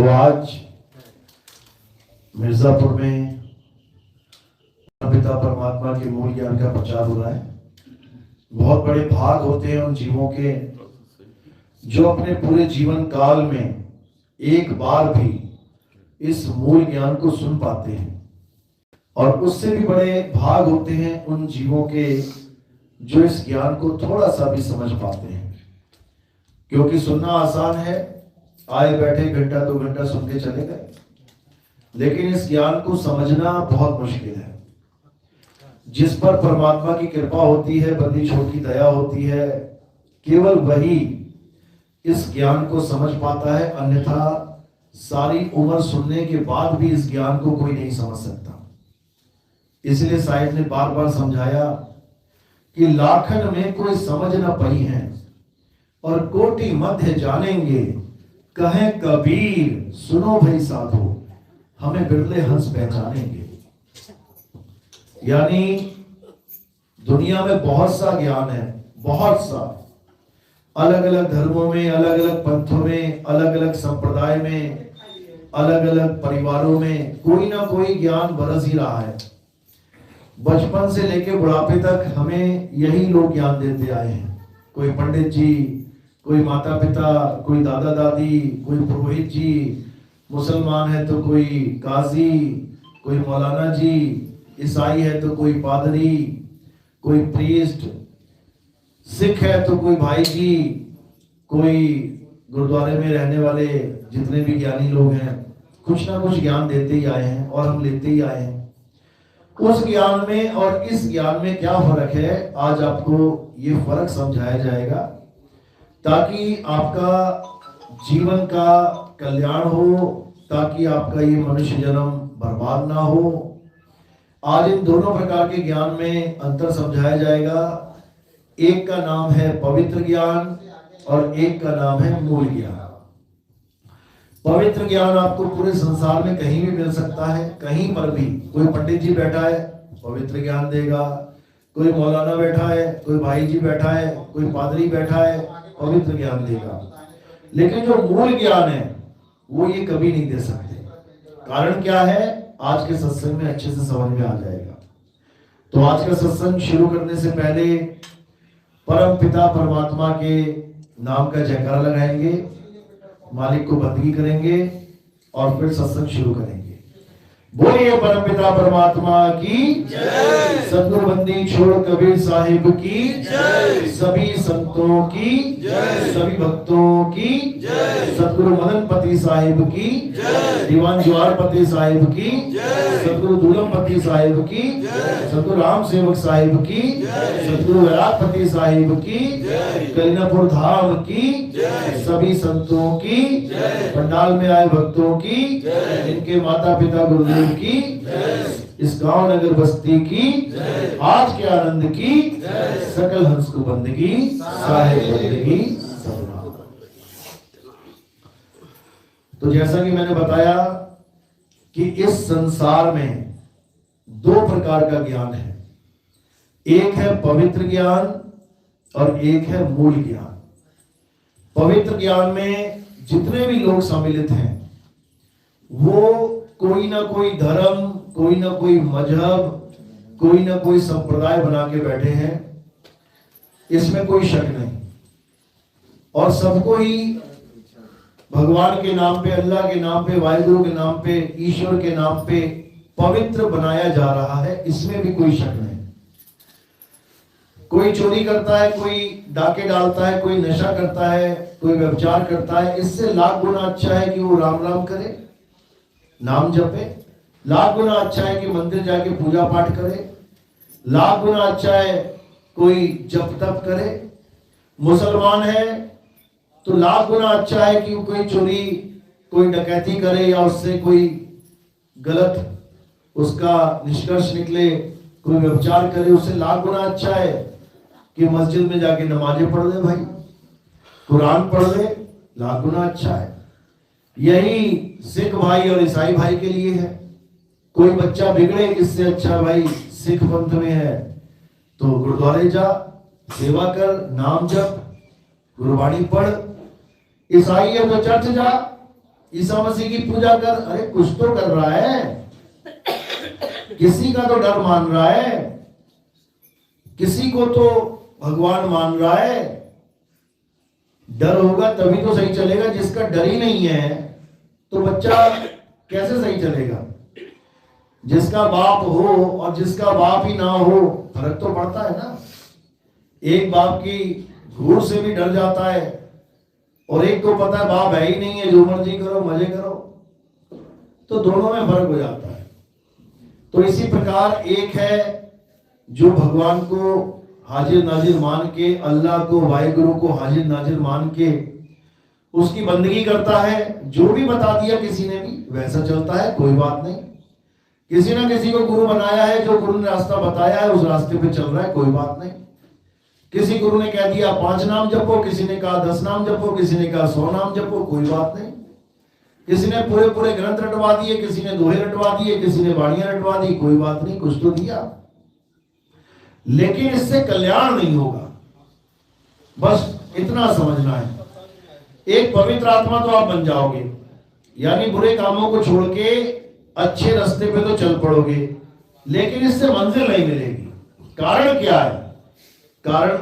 तो आज मिर्जापुर में पिता परमात्मा के मूल ज्ञान का प्रचार हो रहा है। बहुत बड़े भाग होते हैं उन जीवों के जो अपने पूरे जीवन काल में एक बार भी इस मूल ज्ञान को सुन पाते हैं, और उससे भी बड़े भाग होते हैं उन जीवों के जो इस ज्ञान को थोड़ा सा भी समझ पाते हैं। क्योंकि सुनना आसान है, आए बैठे घंटा 2 घंटा सुन के चले गए, लेकिन इस ज्ञान को समझना बहुत मुश्किल है। जिस पर परमात्मा की कृपा होती है, बंदी छोड़ की दया होती है, केवल वही इस ज्ञान को समझ पाता है। अन्यथा सारी उम्र सुनने के बाद भी इस ज्ञान को कोई नहीं समझ सकता। इसलिए साहिब ने बार बार समझाया कि लाखन में कोई समझ न पई है, और कोटि मध्य जानेंगे, कहे कबीर सुनो भाई साधो, हमें बिरले हंस पहचानेंगे। यानी दुनिया में बहुत सा ज्ञान है, बहुत सा, अलग अलग धर्मों में, अलग अलग पंथों में, अलग अलग संप्रदाय में, अलग अलग परिवारों में कोई ना कोई ज्ञान बरस ही रहा है। बचपन से लेकर बुढ़ापे तक हमें यही लोग ज्ञान देते आए हैं। कोई पंडित जी, कोई माता पिता, कोई दादा दादी, कोई पुरोहित जी, मुसलमान है तो कोई काजी, कोई मौलाना जी, ईसाई है तो कोई पादरी, कोई प्रीस्ट, सिख है तो कोई भाई जी, कोई गुरुद्वारे में रहने वाले जितने भी ज्ञानी लोग हैं, कुछ ना कुछ ज्ञान देते ही आए हैं और हम लेते ही आए हैं। उस ज्ञान में और इस ज्ञान में क्या फर्क है, आज आपको ये फर्क समझाया जाएगा, ताकि आपका जीवन का कल्याण हो, ताकि आपका ये मनुष्य जन्म बर्बाद ना हो। आज इन दोनों प्रकार के ज्ञान में अंतर समझाया जाएगा। एक का नाम है पवित्र ज्ञान और एक का नाम है मूल ज्ञान। पवित्र ज्ञान आपको पूरे संसार में कहीं भी मिल सकता है, कहीं पर भी। कोई पंडित जी बैठा है, पवित्र ज्ञान देगा। कोई मौलाना बैठा है, कोई भाई जी बैठा है, कोई पादरी बैठा है, पवित्र ज्ञान देगा। लेकिन जो मूल ज्ञान है वो ये कभी नहीं दे सकते। कारण क्या है, आज के सत्संग में अच्छे से समझ में आ जाएगा। तो आज का सत्संग शुरू करने से पहले परम पिता परमात्मा के नाम का जयकारा लगाएंगे, मालिक को बंदगी करेंगे और फिर सत्संग शुरू करेंगे। बोलिए परम पिता परमात्मा की जय, सतगुरु बंदी छोड़ कबीर साहिब की जय, सभी संतों की जय, सभी भक्तों की जय, सतगुरु मदनपति साहिब की जय, दीवान ज्वारपति साहिब की जय, सतगुरु दूलमपति साहिब की जय, सतगुरु राम सेवक साहिब की जय, सतगुरु वैरागपति साहिब की जय, कलीनापुर धाम की जय, सभी संतों की जय, पंडाल में आए भक्तों की जय, इनके माता पिता गुरुदेव की, इस गांव नगर बस्ती की, आज के आनंद की, सकल हंस को बंदगी, साहिब बंदगी सबना। तो जैसा कि मैंने बताया कि इस संसार में 2 प्रकार का ज्ञान है। एक है पवित्र ज्ञान और एक है मूल ज्ञान। पवित्र ज्ञान में जितने भी लोग सम्मिलित हैं वो कोई ना कोई धर्म, कोई ना कोई मजहब, कोई ना कोई संप्रदाय बना के बैठे हैं, इसमें कोई शक नहीं। और सबको ही भगवान के नाम पे, अल्लाह के नाम पे, वाहिगुरु के नाम पे, ईश्वर के नाम पे पवित्र बनाया जा रहा है, इसमें भी कोई शक नहीं। कोई चोरी करता है, कोई डाके डालता है, कोई नशा करता है, कोई व्यभिचार करता है, इससे लाख गुना अच्छा है कि वो राम राम करे, नाम जपे। लाख गुना अच्छा है कि मंदिर जाके पूजा पाठ करे। लाख गुना अच्छा है कोई जप तप करे। मुसलमान है तो लाख गुना अच्छा है कि कोई चोरी, कोई डकैती करे या उससे कोई गलत उसका निष्कर्ष निकले, कोई व्यभिचार करे, उससे लाख गुना अच्छा है कि मस्जिद में जाके नमाजें पढ़ ले भाई, कुरान पढ़ ले, लाख गुना अच्छा है। यही सिख भाई और ईसाई भाई के लिए है। कोई बच्चा बिगड़े, इससे अच्छा भाई सिख पंथ में है तो गुरुद्वारे जा, सेवा कर, नाम जप, गुरुवाणी पढ़। ईसाई है तो चर्च जा, ईसा मसीह की पूजा कर, अरे कुछ तो कर रहा है, किसी का तो डर मान रहा है, किसी को तो भगवान मान रहा है। डर होगा तभी तो सही चलेगा। जिसका डर ही नहीं है तो बच्चा कैसे सही चलेगा? जिसका बाप हो और जिसका बाप ही ना हो, फर्क तो पड़ता है ना। एक बाप की घूर से भी डर जाता है और एक को पता है बाप है ही नहीं है, जो मर्जी करो, मजे करो, तो दोनों में फर्क हो जाता है। तो इसी प्रकार एक है जो भगवान को हाजिर नाजिर मान के, अल्लाह को, वाहिगुरु को हाजिर नाजिर मान के उसकी बंदगी करता है। जो भी बता दिया किसी ने भी वैसा चलता है, कोई बात नहीं। किसी ना किसी को गुरु बनाया है, जो गुरु ने रास्ता बताया है उस रास्ते पे चल रहा है, कोई बात नहीं। किसी गुरु ने कह दिया 5 नाम जपो, किसी ने कहा 10 नाम जपो, किसी ने कहा 100 नाम जपो, कोई बात नहीं। किसी ने पूरे पूरे ग्रंथ रटवा दिए, किसी ने दोहे रटवा दिए, किसी ने बाणियां रटवा दी, कोई बात नहीं, कुछ तो दिया, लेकिन इससे कल्याण नहीं होगा। बस इतना समझना है। एक पवित्र आत्मा तो आप बन जाओगे, यानी बुरे कामों को छोड़ के अच्छे रास्ते पे तो चल पड़ोगे, लेकिन इससे मंजिल नहीं मिलेगी। कारण क्या है? कारण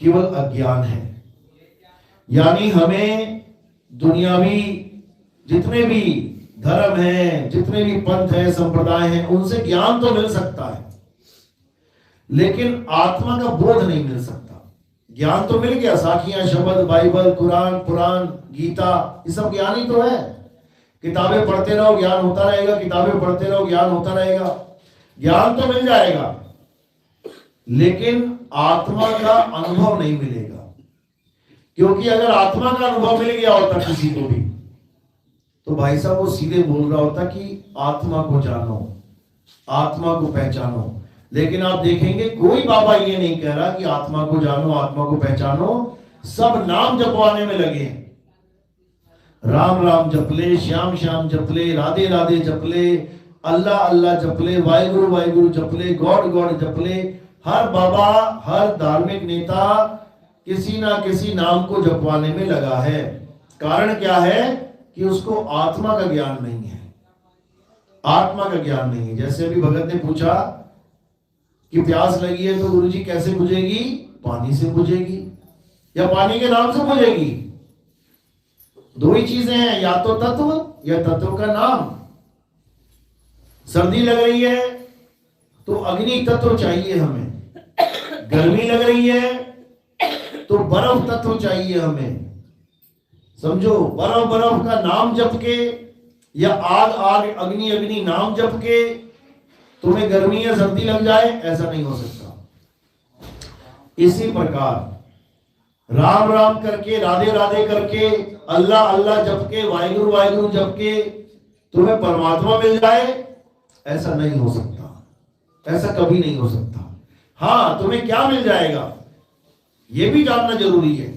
केवल अज्ञान है। यानी हमें दुनियावी जितने भी धर्म हैं, जितने भी पंथ हैं, संप्रदाय हैं, उनसे ज्ञान तो मिल सकता है, लेकिन आत्मा का बोध नहीं मिल सकता। ज्ञान तो मिल गया, साखियां, शब्द, बाइबल, कुरान, पुराण, गीता, ये सब ज्ञान ही तो है। किताबें पढ़ते रहो ज्ञान होता रहेगा, किताबें पढ़ते रहो ज्ञान होता रहेगा, ज्ञान तो मिल जाएगा, लेकिन आत्मा का अनुभव नहीं मिलेगा। क्योंकि अगर आत्मा का अनुभव मिल गया होता किसी को भी, तो भाई साहब वो सीधे बोल रहा होता कि आत्मा को जानो, आत्मा को पहचानो। लेकिन आप देखेंगे कोई बाबा ये नहीं कह रहा कि आत्मा को जानो, आत्मा को पहचानो। सब नाम जपवाने में लगे हैं। राम राम जपले, श्याम श्याम जपले, राधे राधे जपले, अल्लाह अल्लाह जपले, वाहिगुरु वाहिगुरु जपले, गॉड गॉड जपले। हर बाबा, हर धार्मिक नेता किसी ना किसी नाम को जपवाने में लगा है। कारण क्या है? कि उसको आत्मा का ज्ञान नहीं है। आत्मा का ज्ञान नहीं है। जैसे अभी भगत ने पूछा कि प्यास लगी है तो गुरुजी कैसे बुझेगी? पानी से बुझेगी या पानी के नाम से बुझेगी? दो ही चीजें हैं, या तो तत्व या तत्व का नाम। सर्दी लग रही है तो अग्नि तत्व चाहिए हमें, गर्मी लग रही है तो बर्फ तत्व चाहिए हमें। समझो, बर्फ बर्फ का नाम जप के या आग आग अग्नि अग्नि नाम जप के तुम्हें गर्मी या सर्दी लग जाए, ऐसा नहीं हो सकता। इसी प्रकार राम राम करके, राधे राधे करके, अल्लाह अल्लाह जप के, वाहिगुरु वाहिगुरु जप के तुम्हें परमात्मा मिल जाए, ऐसा नहीं हो सकता। ऐसा कभी नहीं हो सकता। हाँ, तुम्हें क्या मिल जाएगा यह भी जानना जरूरी है।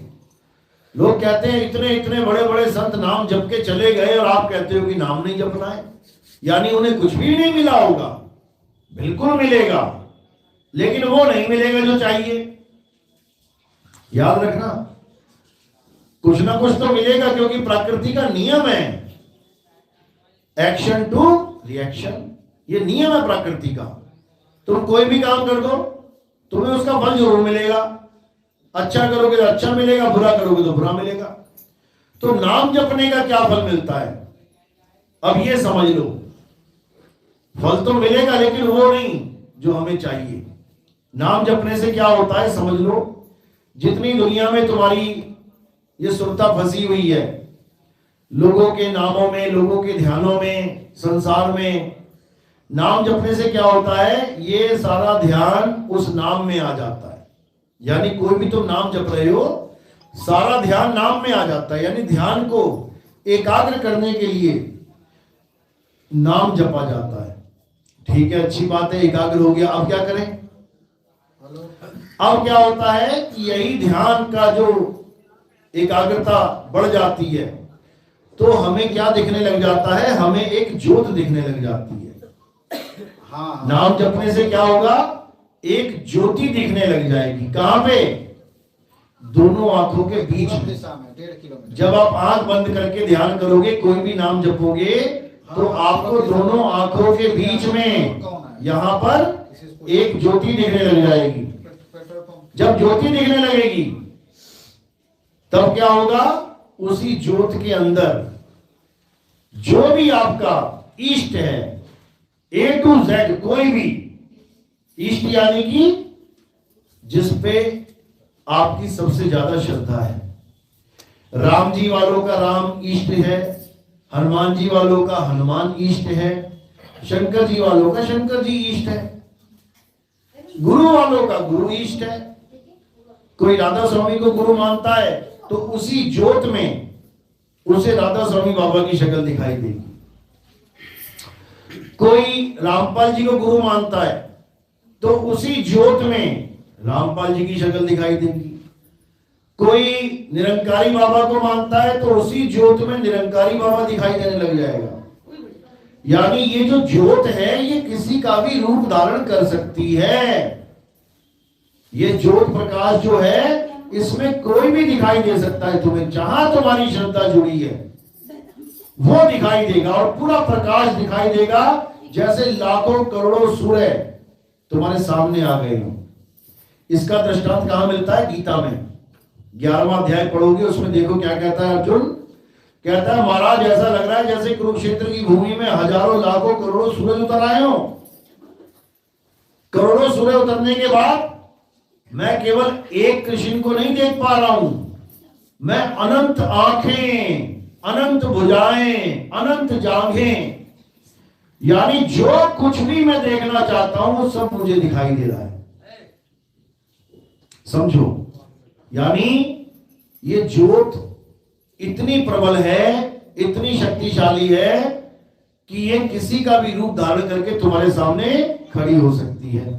लोग कहते हैं इतने इतने बड़े बड़े संत नाम जप के चले गए और आप कहते हो कि नाम नहीं जपना है, यानी उन्हें कुछ भी नहीं मिला होगा। बिल्कुल मिलेगा, लेकिन वो नहीं मिलेगा जो चाहिए। याद रखना, कुछ ना कुछ तो मिलेगा, क्योंकि प्रकृति का नियम है एक्शन टू रिएक्शन। ये नियम है प्रकृति का। तुम कोई भी काम कर दो, तुम्हें उसका फल जरूर मिलेगा। अच्छा करोगे तो अच्छा मिलेगा, बुरा करोगे तो बुरा मिलेगा। तो नाम जपने का क्या फल मिलता है, अब ये समझ लो। फल तो मिलेगा, लेकिन वो नहीं जो हमें चाहिए। नाम जपने से क्या होता है समझ लो। जितनी दुनिया में तुम्हारी ये सुरता फंसी हुई है, लोगों के नामों में, लोगों के ध्यानों में, संसार में, नाम जपने से क्या होता है, ये सारा ध्यान उस नाम में आ जाता है। यानी कोई भी तुम नाम जप रहे हो, सारा ध्यान नाम में आ जाता है। यानी ध्यान को एकाग्र करने के लिए नाम जपा जाता है। ठीक है, अच्छी बात है, एकाग्र हो गया। अब क्या करें? अब क्या होता है कि यही ध्यान का जो एकाग्रता बढ़ जाती है, तो हमें क्या दिखने लग जाता है? हमें एक ज्योत दिखने लग जाती है। हाँ, नाम जपने से क्या होगा? एक ज्योति दिखने लग जाएगी। कहां पे? दोनों आंखों के बीच में। 1.5 किलोमीटर। जब आप आंख बंद करके ध्यान करोगे, कोई भी नाम जपोगे, तो आपको दोनों आंखों के बीच में यहां पर एक ज्योति दिखने लग जाएगी। जब ज्योति दिखने लगेगी तब क्या होगा, उसी ज्योत के अंदर जो भी आपका इष्ट है, A to Z, कोई भी इष्ट यानी कि जिस पे आपकी सबसे ज्यादा श्रद्धा है। राम जी वालों का राम इष्ट है, हनुमान जी वालों का हनुमान इष्ट है, शंकर जी वालों का शंकर जी इष्ट है, गुरु वालों का गुरु इष्ट है। कोई राधा स्वामी को गुरु मानता है तो उसी ज्योत में उसे राधा स्वामी बाबा की शक्ल दिखाई देगी। कोई रामपाल जी को गुरु मानता है तो उसी ज्योत में रामपाल जी की शक्ल दिखाई देगी। कोई निरंकारी बाबा को मानता है तो उसी ज्योत में निरंकारी बाबा दिखाई देने लग जाएगा। यानी ये जो ज्योत है ये किसी का भी रूप धारण कर सकती है। ये ज्योत प्रकाश जो है इसमें कोई भी दिखाई दे सकता है। तुम्हें जहां तुम्हारी श्रद्धा जुड़ी है वो दिखाई देगा और पूरा प्रकाश दिखाई देगा, जैसे लाखों करोड़ों सूर्य तुम्हारे सामने आ गए हो। इसका दृष्टांत कहां मिलता है? गीता में 11वां अध्याय पढ़ोगे, उसमें देखो क्या कहता है अर्जुन। कहता है महाराज ऐसा लग रहा है जैसे कुरुक्षेत्र की भूमि में हजारों लाखों करोड़ों सूरज उतर आए हो। करोड़ों सूरज उतरने के बाद मैं केवल एक कृष्ण को नहीं देख पा रहा हूं, मैं अनंत आंखें, अनंत भुजाएं, अनंत जांघें, यानी जो कुछ भी मैं देखना चाहता हूं वो सब मुझे दिखाई दे रहा है। समझो, यानी ये ज्योत इतनी प्रबल है, इतनी शक्तिशाली है कि ये किसी का भी रूप धारण करके तुम्हारे सामने खड़ी हो सकती है।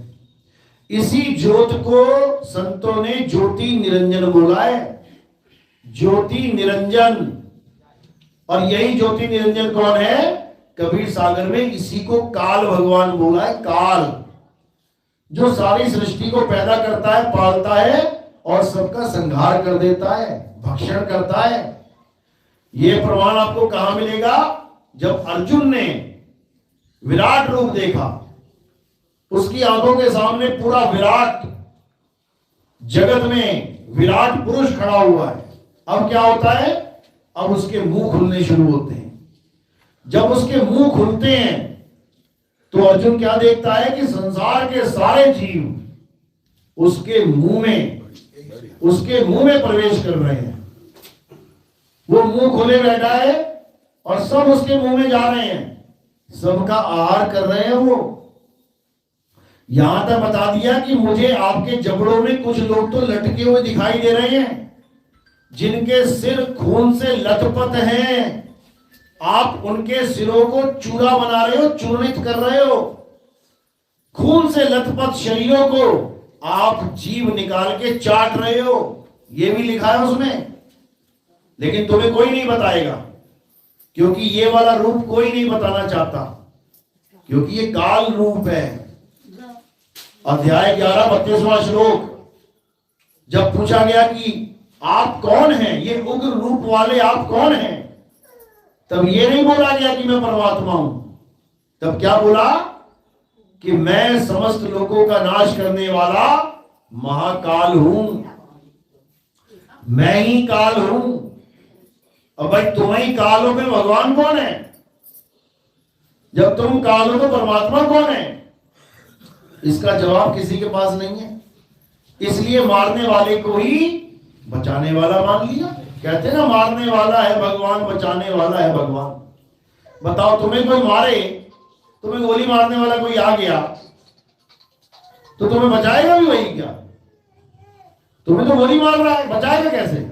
इसी ज्योत को संतों ने ज्योति निरंजन बोला है, ज्योति निरंजन। और यही ज्योति निरंजन कौन है? कबीर सागर में इसी को काल भगवान बोला है। काल जो सारी सृष्टि को पैदा करता है, पालता है और सबका संहार कर देता है, भक्षण करता है। यह प्रमाण आपको कहां मिलेगा? जब अर्जुन ने विराट रूप देखा, उसकी आंखों के सामने पूरा विराट जगत में विराट पुरुष खड़ा हुआ है। अब क्या होता है? अब उसके मुंह खुलने शुरू होते हैं। जब उसके मुंह खुलते हैं तो अर्जुन क्या देखता है कि संसार के सारे जीव उसके मुंह में प्रवेश कर रहे हैं। वो मुंह खोले बैठा है और सब उसके मुंह में जा रहे हैं, सबका आहार कर रहे हैं। वो यहां तक बता दिया कि मुझे आपके जबड़ों में कुछ लोग तो लटके हुए दिखाई दे रहे हैं, जिनके सिर खून से लथपथ हैं। आप उनके सिरों को चूरा बना रहे हो, चूर्णित कर रहे हो। खून से लथपथ शरीरों को आप जीभ निकाल के चाट रहे हो। ये भी लिखा है उसमें, लेकिन तुम्हें कोई नहीं बताएगा, क्योंकि ये वाला रूप कोई नहीं बताना चाहता, क्योंकि ये काल रूप है। अध्याय 11 32वां श्लोक, जब पूछा गया कि आप कौन हैं, ये उग्र रूप वाले आप कौन हैं, तब ये नहीं बोला गया कि मैं परमात्मा हूं। तब क्या बोला कि मैं समस्त लोगों का नाश करने वाला महाकाल हूं, मैं ही काल हूं। अब भाई तुम ही काल हो, में भगवान कौन है? जब तुम काल हो तो परमात्मा कौन है? इसका जवाब किसी के पास नहीं है। इसलिए मारने वाले को ही बचाने वाला मान लिया। कहते ना, मारने वाला है भगवान, बचाने वाला है भगवान। बताओ, तुम्हें कोई मारे, तुम्हें गोली मारने वाला कोई आ गया तो तुम्हें बचाएगा भी वही क्या? तुम्हें तो गोली मार रहा है, बचाएगा कैसे?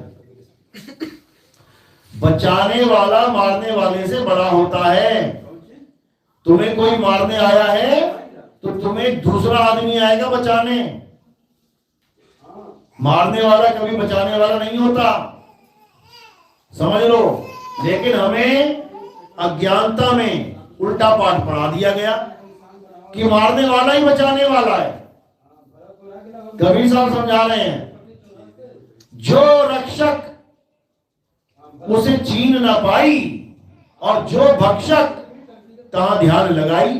बचाने वाला मारने वाले से बड़ा होता है। तुम्हें कोई मारने आया है तो तुम्हें दूसरा आदमी आएगा बचाने। मारने वाला कभी बचाने वाला नहीं होता, समझ लो। लेकिन हमें अज्ञानता में उल्टा पाठ पढ़ा दिया गया कि मारने वाला ही बचाने वाला है। कबीर साहब समझा रहे हैं, जो रक्षक उसे छीन ना पाई, और जो भक्षक तहां ध्यान लगाई।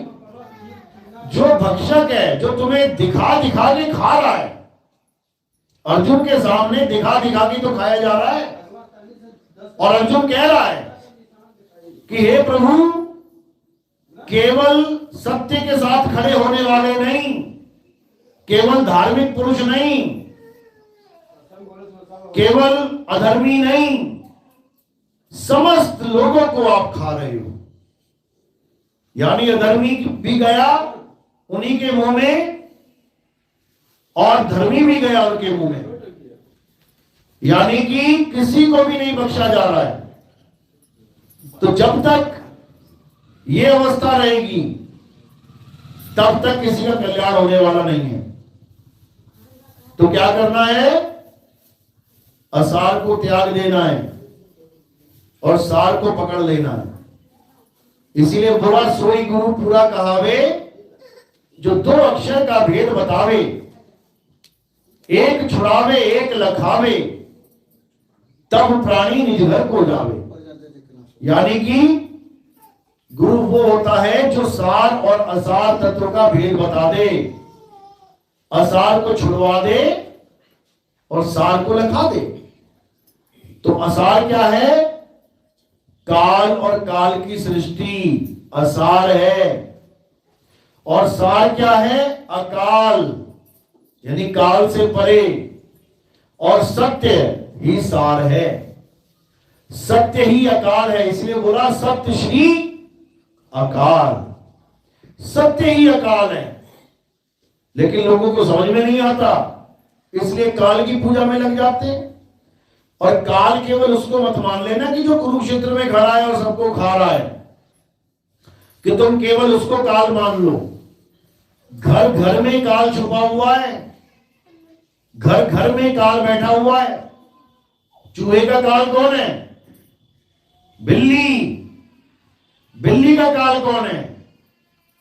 जो भक्षक है, जो तुम्हें दिखा दिखा के खा रहा है, अर्जुन के सामने दिखा दिखा के तो खाया जा रहा है, और अर्जुन कह रहा है कि हे प्रभु, केवल सत्य के साथ खड़े होने वाले नहीं, केवल धार्मिक पुरुष नहीं, केवल अधर्मी नहीं, समस्त लोगों को आप खा रहे हो। यानी अधर्मी भी गया उन्हीं के मुंह में, और धर्मी भी गया उनके मुंह में। यानी कि किसी को भी नहीं बख्शा जा रहा है। तो जब तक ये अवस्था रहेगी तब तक किसी का कल्याण होने वाला नहीं है। तो क्या करना है? असार को त्याग देना है और सार को पकड़ लेना है। इसीलिए बोला, सोई गुरु पूरा कहावे, जो दो अक्षर का भेद बतावे, एक छुड़ावे एक लखावे, तब प्राणी निज घर को जावे। यानी कि गुरु वो होता है जो सार और असार तत्व का भेद बता दे, असार को छुड़वा दे और सार को लखा दे। तो असार क्या है? काल और काल की सृष्टि असार है। और सार क्या है? अकाल, यानी काल से परे। और सत्य ही सार है, सत्य ही अकाल है। इसलिए बोला सत्य श्री अकाल, सत्य ही अकाल है। लेकिन लोगों को समझ में नहीं आता, इसलिए काल की पूजा में लग जाते हैं। और काल केवल उसको मत मान लेना कि जो कुरुक्षेत्र में खड़ा है और सबको खा रहा है, कि तुम केवल उसको काल मान लो। घर घर में काल छुपा हुआ है, घर घर में काल बैठा हुआ है। चूहे का काल कौन है? बिल्ली। बिल्ली का काल कौन है?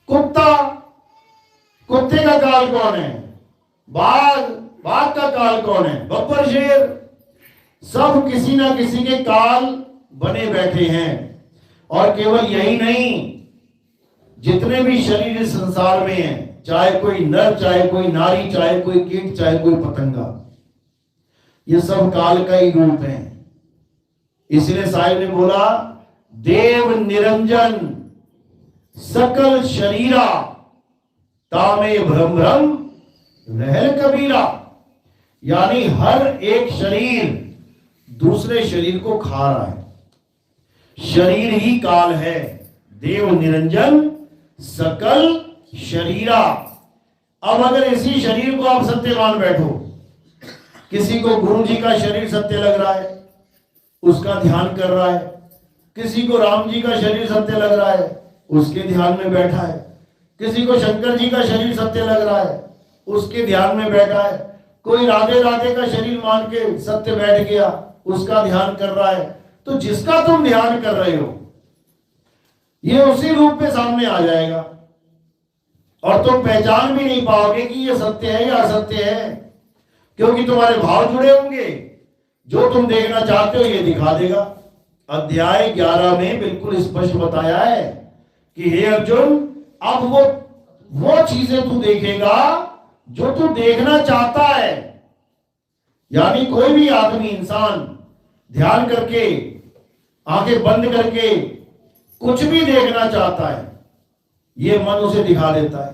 कुत्ता। कुत्ते का काल कौन है? बाघ। बाघ का काल कौन है? बब्बर शेर। सब किसी ना किसी के काल बने बैठे हैं। और केवल यही नहीं, जितने भी शरीर इस संसार में हैं, चाहे कोई नर, चाहे कोई नारी, चाहे कोई कीट, चाहे कोई पतंगा, ये सब काल का ही रूप है। इसलिए साहिब ने बोला, देव निरंजन सकल शरीरा, तामे भ्रम भ्रम रहल कबीरा। यानी हर एक शरीर दूसरे शरीर को खा रहा है। शरीर ही काल है। देव निरंजन सकल शरीरा। अब अगर इसी शरीर को आप सत्य मान बैठो, किसी को गुरु जी का शरीर सत्य लग रहा है, उसका ध्यान कर रहा है, किसी को राम जी का शरीर सत्य लग रहा है, उसके ध्यान में बैठा है, किसी को शंकर जी का शरीर सत्य लग रहा है, उसके ध्यान में बैठा है, कोई राधे राधे का शरीर मान के सत्य बैठ गया, उसका ध्यान कर रहा है। तो जिसका तुम ध्यान कर रहे हो, ये उसी रूप में सामने आ जाएगा, और तुम पहचान भी नहीं पाओगे कि ये सत्य है या असत्य है, क्योंकि तुम्हारे भाव जुड़े होंगे। जो तुम देखना चाहते हो ये दिखा देगा। अध्याय 11 में बिल्कुल स्पष्ट बताया है कि हे अर्जुन, अब वो चीजें तू देखेगा जो तू देखना चाहता है। यानी कोई भी आदमी, इंसान ध्यान करके, आंखें बंद करके कुछ भी देखना चाहता है, ये मन उसे दिखा देता है।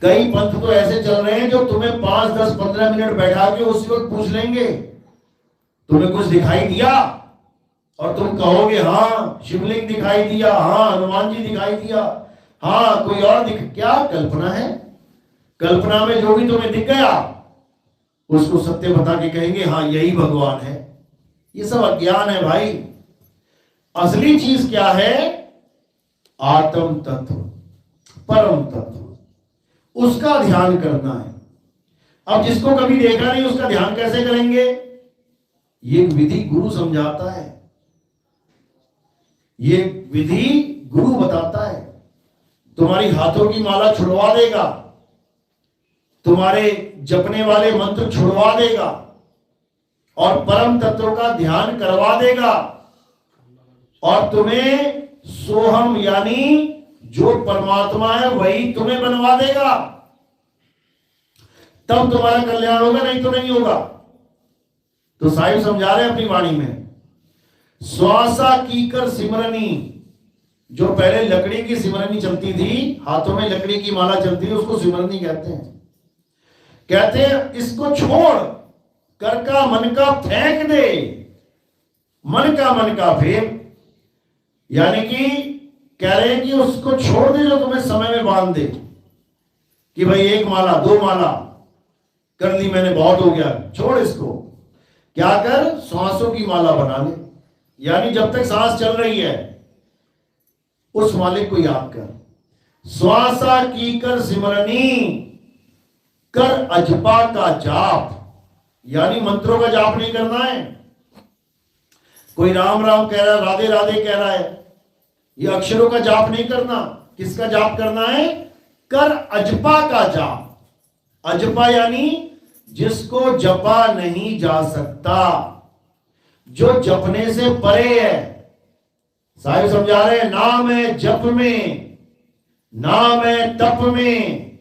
कई पंथ तो ऐसे चल रहे हैं जो तुम्हें 5, 10, 15 मिनट बैठा के उसी वक्त पूछ लेंगे, तुम्हें कुछ दिखाई दिया? और तुम कहोगे हाँ शिवलिंग दिखाई दिया, हाँ हनुमान जी दिखाई दिया, हाँ कोई और क्या कल्पना है? कल्पना में जो भी तुम्हें दिख गया उसको सत्य बता के कहेंगे हाँ यही भगवान है। ये सब अज्ञान है भाई। असली चीज क्या है? आत्म तत्व, परम तत्व, उसका ध्यान करना है। अब जिसको कभी देखा नहीं उसका ध्यान कैसे करेंगे? ये विधि गुरु समझाता है, ये विधि गुरु बताता है। तुम्हारी हाथों की माला छुड़वा देगा, तुम्हारे जपने वाले मंत्र छुड़वा देगा, और परम तत्व का ध्यान करवा देगा और तुम्हें सोहम यानी जो परमात्मा है वही तुम्हें बनवा देगा। तब तुम्हारा कल्याण होगा, नहीं तो नहीं होगा। तो साहिब समझा रहे अपनी वाणी में, श्वासा कीकर सिमरनी, जो पहले लकड़ी की सिमरनी चलती थी, हाथों में लकड़ी की माला चलती थी, उसको सिमरनी कहते हैं। कहते हैं इसको छोड़, कर का मन का फेंक दे, मन का फेर, यानी कि कह रहे हैं कि उसको छोड़ दे जो तुम्हें समय में बांध दे कि भाई एक माला दो माला कर ली मैंने, बहुत हो गया, छोड़ इसको। क्या कर, सांसों की माला बना ले, यानी जब तक सांस चल रही है उस मालिक को याद कर। श्वासा की कर सिमरनी, कर अजपा का जाप, यानी मंत्रों का जाप नहीं करना है। कोई राम राम कह रहा है, राधे राधे कह रहा है, ये अक्षरों का जाप नहीं करना। किसका जाप करना है? कर अजपा का जाप। अजपा यानी जिसको जपा नहीं जा सकता, जो जपने से परे है। साहिब समझा रहे हैं, नाम है जप में, नाम है तप में,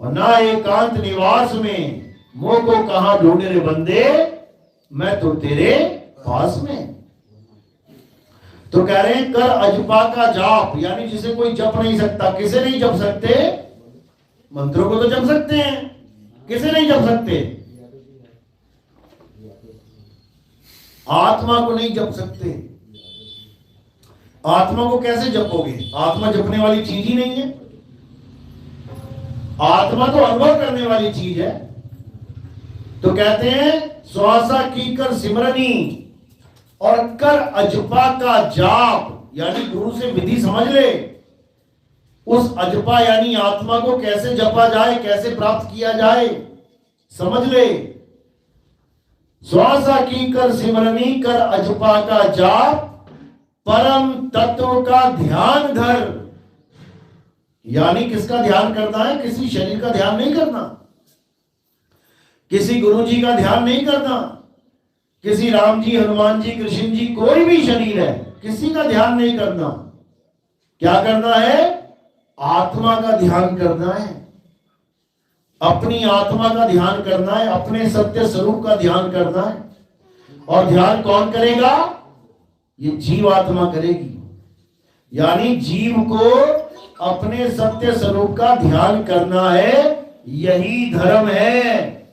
और ना एकांत निवास में, मोह को कहां ढूंढे रे बंदे, मैं तो तेरे पास में। तो कह रहे हैं कर अजपा का जाप, यानी जिसे कोई जप नहीं सकता। किसे नहीं जप सकते? मंत्रों को तो जप सकते हैं, किसे नहीं जप सकते? आत्मा को नहीं जप सकते। आत्मा को कैसे जपोगे? आत्मा जपने वाली चीज ही नहीं है। आत्मा तो अनुभव करने वाली चीज है। तो कहते हैं श्वासा की कर सिमरनी और कर अजपा का जाप, यानी गुरु से विधि समझ ले। उस अजपा यानी आत्मा को कैसे जपा जाए, कैसे प्राप्त किया जाए, समझ ले। श्वासा की कर सिमरनी, कर अजपा का जाप, परम तत्व का ध्यान धर, यानी किसका ध्यान करना है? किसी शरीर का ध्यान नहीं करना, किसी गुरु जी का ध्यान नहीं करना, किसी राम जी, हनुमान जी, कृष्ण जी, कोई भी शरीर है, किसी का ध्यान नहीं करना। क्या करना है? आत्मा का ध्यान करना है, अपनी आत्मा का ध्यान करना है, अपने सत्य स्वरूप का ध्यान करना है। और ध्यान कौन करेगा? ये जीव आत्मा करेगी, यानी जीव को अपने सत्य स्वरूप का ध्यान करना है। यही धर्म है,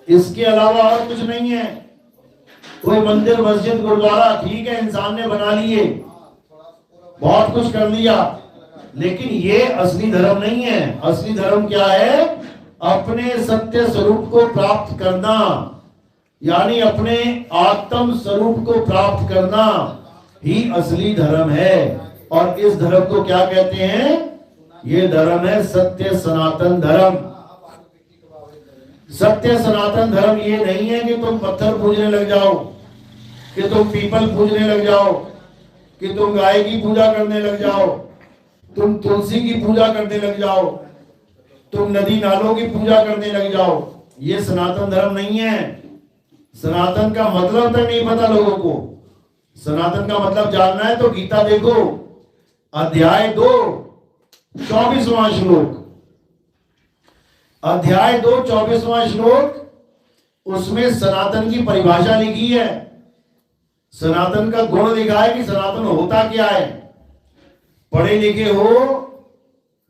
इसके अलावा और कुछ नहीं है। कोई मंदिर मस्जिद गुरुद्वारा ठीक है इंसान ने बना लिए, बहुत कुछ कर लिया, लेकिन ये असली धर्म नहीं है। असली धर्म क्या है? अपने सत्य स्वरूप को प्राप्त करना, यानी अपने आत्म स्वरूप को प्राप्त करना ही असली धर्म है। और इस धर्म को क्या कहते हैं? ये धर्म है सत्य सनातन धर्म। सत्य सनातन धर्म ये नहीं है कि तुम पत्थर पूजने लग जाओ, कि तुम पीपल पूजने लग जाओ, कि तुम गाय की पूजा करने लग जाओ, तुम तुलसी की पूजा करने लग जाओ, तुम नदी नालों की पूजा करने लग जाओ। ये सनातन धर्म नहीं है। सनातन का मतलब तक नहीं पता लोगों को। सनातन का मतलब जानना है तो गीता देखो, अध्याय 2 24वां श्लोक, अध्याय 2 24वां श्लोक, उसमें सनातन की परिभाषा लिखी है, सनातन का गुण लिखा है कि सनातन होता क्या है। पढ़े लिखे हो,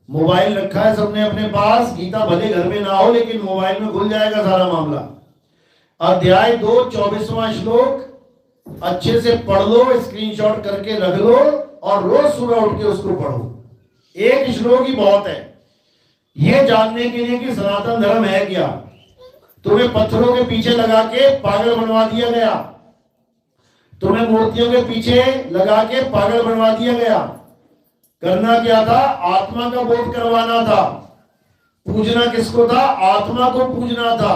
मोबाइल रखा है सबने अपने पास, गीता भले घर में ना हो लेकिन मोबाइल में खुल जाएगा सारा मामला। अध्याय 2 24वां श्लोक अच्छे से पढ़ लो, स्क्रीनशॉट करके रख लो और रोज सुबह उठ के उसको पढ़ो। एक श्लोक ही बहुत है ये जानने के लिए कि सनातन धर्म है क्या। तुम्हें पत्थरों के पीछे लगा के पागल बनवा दिया गया, तुम्हें मूर्तियों के पीछे लगा के पागल बनवा दिया गया। करना क्या था? आत्मा का बोध करवाना था। पूजना किसको था? आत्मा को पूजना था।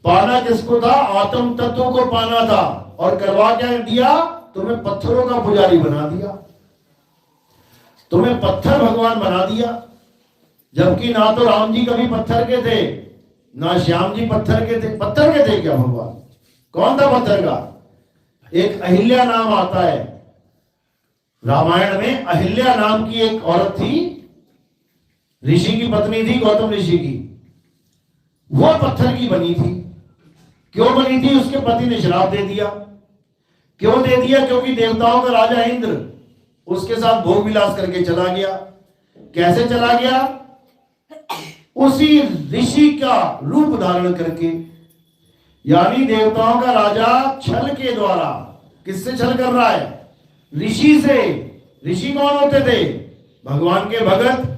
पाना किसको था? आत्म तत्व को पाना था। और करवा क्या दिया? तुम्हें पत्थरों का पुजारी बना दिया, तुम्हें पत्थर भगवान बना दिया। जबकि ना तो राम जी कभी पत्थर के थे, ना श्याम जी पत्थर के थे। पत्थर के थे क्या भगवान? कौन था पत्थर का? एक अहिल्या नाम आता है रामायण में। अहिल्या नाम की एक औरत थी, ऋषि की पत्नी थी, गौतम ऋषि की। वो पत्थर की बनी थी। क्यों बनी थी? उसके पति ने श्राप दे दिया। क्यों दे दिया? क्योंकि देवताओं का राजा इंद्र उसके साथ भोग विलास करके चला गया। कैसे चला गया? उसी ऋषि का रूप धारण करके, यानी देवताओं का राजा छल के द्वारा। किससे छल कर रहा है? ऋषि से। ऋषि कौन होते थे? भगवान के भगत।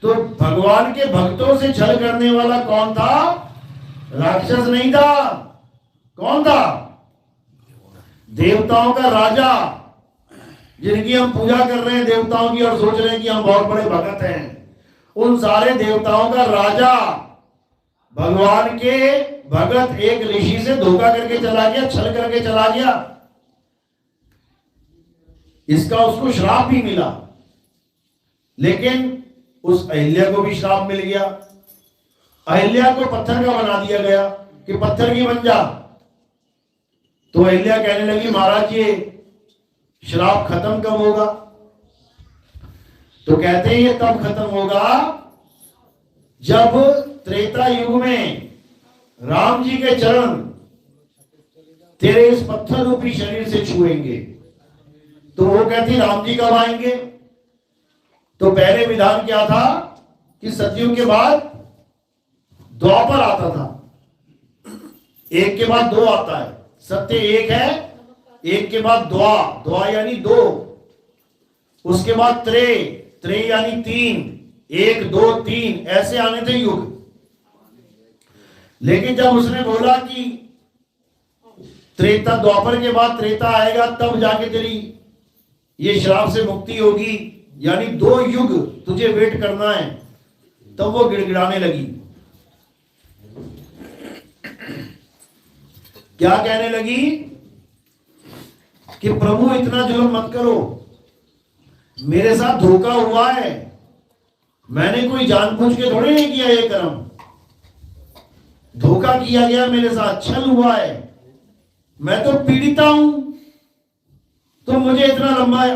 तो भगवान के भक्तों से छल करने वाला कौन था? राक्षस नहीं था। कौन था? देवताओं का राजा, जिनकी हम पूजा कर रहे हैं देवताओं की, और सोच रहे हैं कि हम बहुत बड़े भगत हैं। उन सारे देवताओं का राजा भगवान के भगत एक ऋषि से धोखा करके चला गया, छल करके चला गया। इसका उसको श्राप भी मिला। लेकिन उस अहिल्या को भी श्राप मिल गया। अहिल्या को पत्थर का बना दिया गया कि पत्थर की बन जा। तो अहिल्या कहने लगी, महाराज ये श्राप खत्म कब होगा? तो कहते हैं ये तब खत्म होगा जब त्रेता युग में राम जी के चरण तेरे इस पत्थर रूपी शरीर से छुएंगे। तो वो कहती राम जी कब आएंगे? तो पहले विधान क्या था कि सतयुग के बाद द्वापर आता था। एक के बाद दो आता है। सत्य एक है, एक के बाद द्वा, द्वा यानी दो, उसके बाद त्रे, त्रे यानी तीन, एक दो तीन, ऐसे आने थे युग। लेकिन जब उसने बोला कि त्रेता, द्वापर के बाद त्रेता आएगा, तब जाके तेरी ये श्राप से मुक्ति होगी, यानी 2 युग तुझे वेट करना है, तब वो गिड़गिड़ाने लगी। क्या कहने लगी कि प्रभु इतना जुल्म मत करो, मेरे साथ धोखा हुआ है, मैंने कोई जानबूझ के थोड़े नहीं किया ये कर्म, धोखा किया गया, मेरे साथ छल हुआ है, मैं तो पीड़िता हूं, तुम मुझे इतना लंबा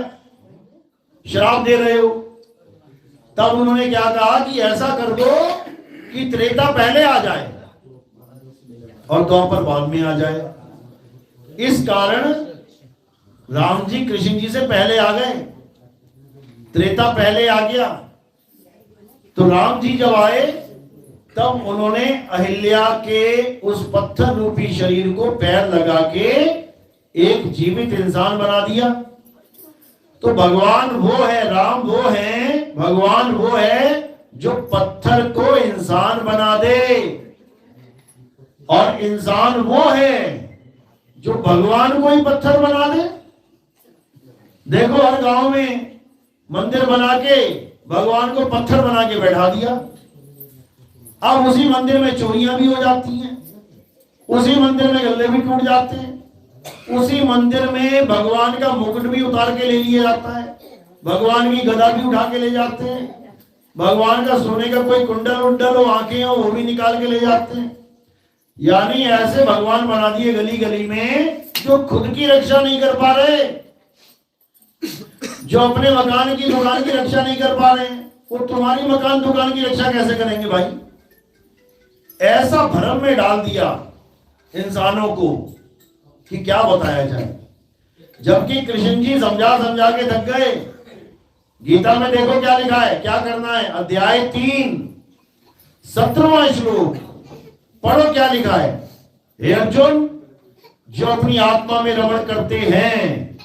श्राप दे रहे हो। तब उन्होंने क्या कहा कि ऐसा कर दो कि त्रेता पहले आ जाए और द्वापर बाद में आ जाए। इस कारण राम जी कृष्ण जी से पहले आ गए, त्रेता पहले आ गया। तो राम जी जब आए तब उन्होंने अहिल्या के उस पत्थर रूपी शरीर को पैर लगा के एक जीवित इंसान बना दिया। तो भगवान वो है, राम वो है, भगवान वो है जो पत्थर को इंसान बना दे, और इंसान वो है जो भगवान को ही पत्थर बना दे। देखो हर गांव में मंदिर बना के भगवान को पत्थर बना के बैठा दिया। अब उसी मंदिर में चोरियां भी हो जाती हैं, उसी मंदिर में गल्ले भी टूट जाते हैं, उसी मंदिर में भगवान का मुकुट भी उतार के ले लिया जाता है, भगवान की गदा भी उठा के ले जाते हैं, भगवान का सोने का कोई कुंडल उंडल हो, आंखें हो, वो भी निकाल के ले जाते हैं। यानी ऐसे भगवान बना दिए गली गली में जो खुद की रक्षा नहीं कर पा रहे, जो अपने मकान की दुकान की रक्षा नहीं कर पा रहे, वो तुम्हारी मकान दुकान की रक्षा कैसे करेंगे भाई? ऐसा भ्रम में डाल दिया इंसानों को कि क्या बताया जाए। जबकि कृष्ण जी समझा समझा के थक गए। गीता में देखो क्या लिखा है, क्या करना है। अध्याय 3 17वां श्लोक पढ़ो क्या लिखा है। हे अर्जुन, जो अपनी आत्मा में रमण करते हैं,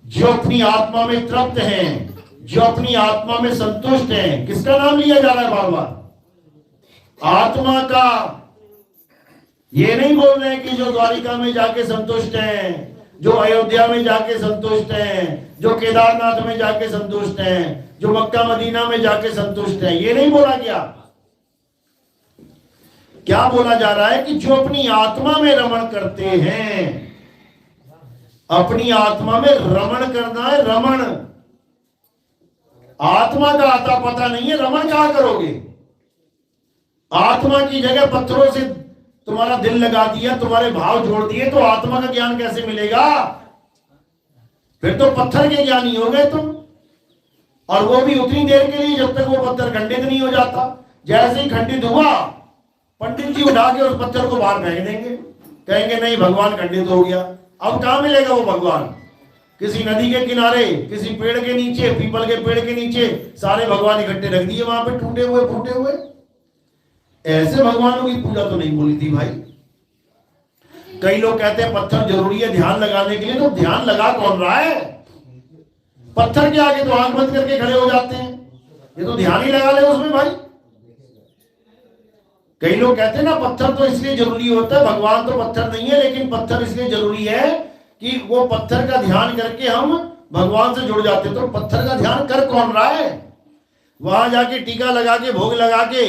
जो अपनी आत्मा में तृप्त हैं, जो अपनी आत्मा में संतुष्ट हैं, किसका नाम लिया जा रहा है बार बार? आत्मा का। ये नहीं बोल रहे कि जो द्वारिका में जाके संतुष्ट हैं, जो अयोध्या में जाके संतुष्ट हैं, जो केदारनाथ में जाके संतुष्ट हैं, जो मक्का मदीना में जाके संतुष्ट हैं, ये नहीं बोला गया। क्या बोला जा रहा है कि जो अपनी आत्मा में रमण करते हैं, अपनी आत्मा में रमण करना है। रमण आत्मा का आता पता नहीं है, रमण कहां करोगे? आत्मा की जगह पत्थरों से तुम्हारा दिल लगा दिया, तुम्हारे भाव जोड़ दिए, तो आत्मा का ज्ञान कैसे मिलेगा? फिर तो पत्थर के ज्ञानी हो गए तुम, और वो भी उतनी देर के लिए जब तक वो पत्थर खंडित नहीं हो जाता। जैसे ही खंडित हुआ, पंडित जी उठा के उस पत्थर को बाहर फेंक देंगे, कहेंगे नहीं भगवान खंडित हो गया। अब कहां मिलेगा वो भगवान? किसी नदी के किनारे, किसी पेड़ के नीचे, पीपल के पेड़ के नीचे सारे भगवान इकट्ठे रख दिए वहां पे, टूटे हुए फूटे हुए। ऐसे भगवानों की पूजा तो नहीं बोली थी भाई। कई लोग कहते हैं पत्थर जरूरी है ध्यान लगाने के लिए, तो ध्यान लगा कौन रहा है? पत्थर के आगे तो आंख बंद करके खड़े हो जाते हैं, ये तो ध्यान ही लगा ले उसमें भाई। कई लोग कहते हैं ना पत्थर तो इसलिए जरूरी होता है, भगवान तो पत्थर नहीं है, लेकिन पत्थर इसलिए जरूरी है कि वो पत्थर का ध्यान करके हम भगवान से जुड़ जाते हैं। तो पत्थर का ध्यान कर कौन रहा है? वहां जाके टीका लगा के, भोग लगा के,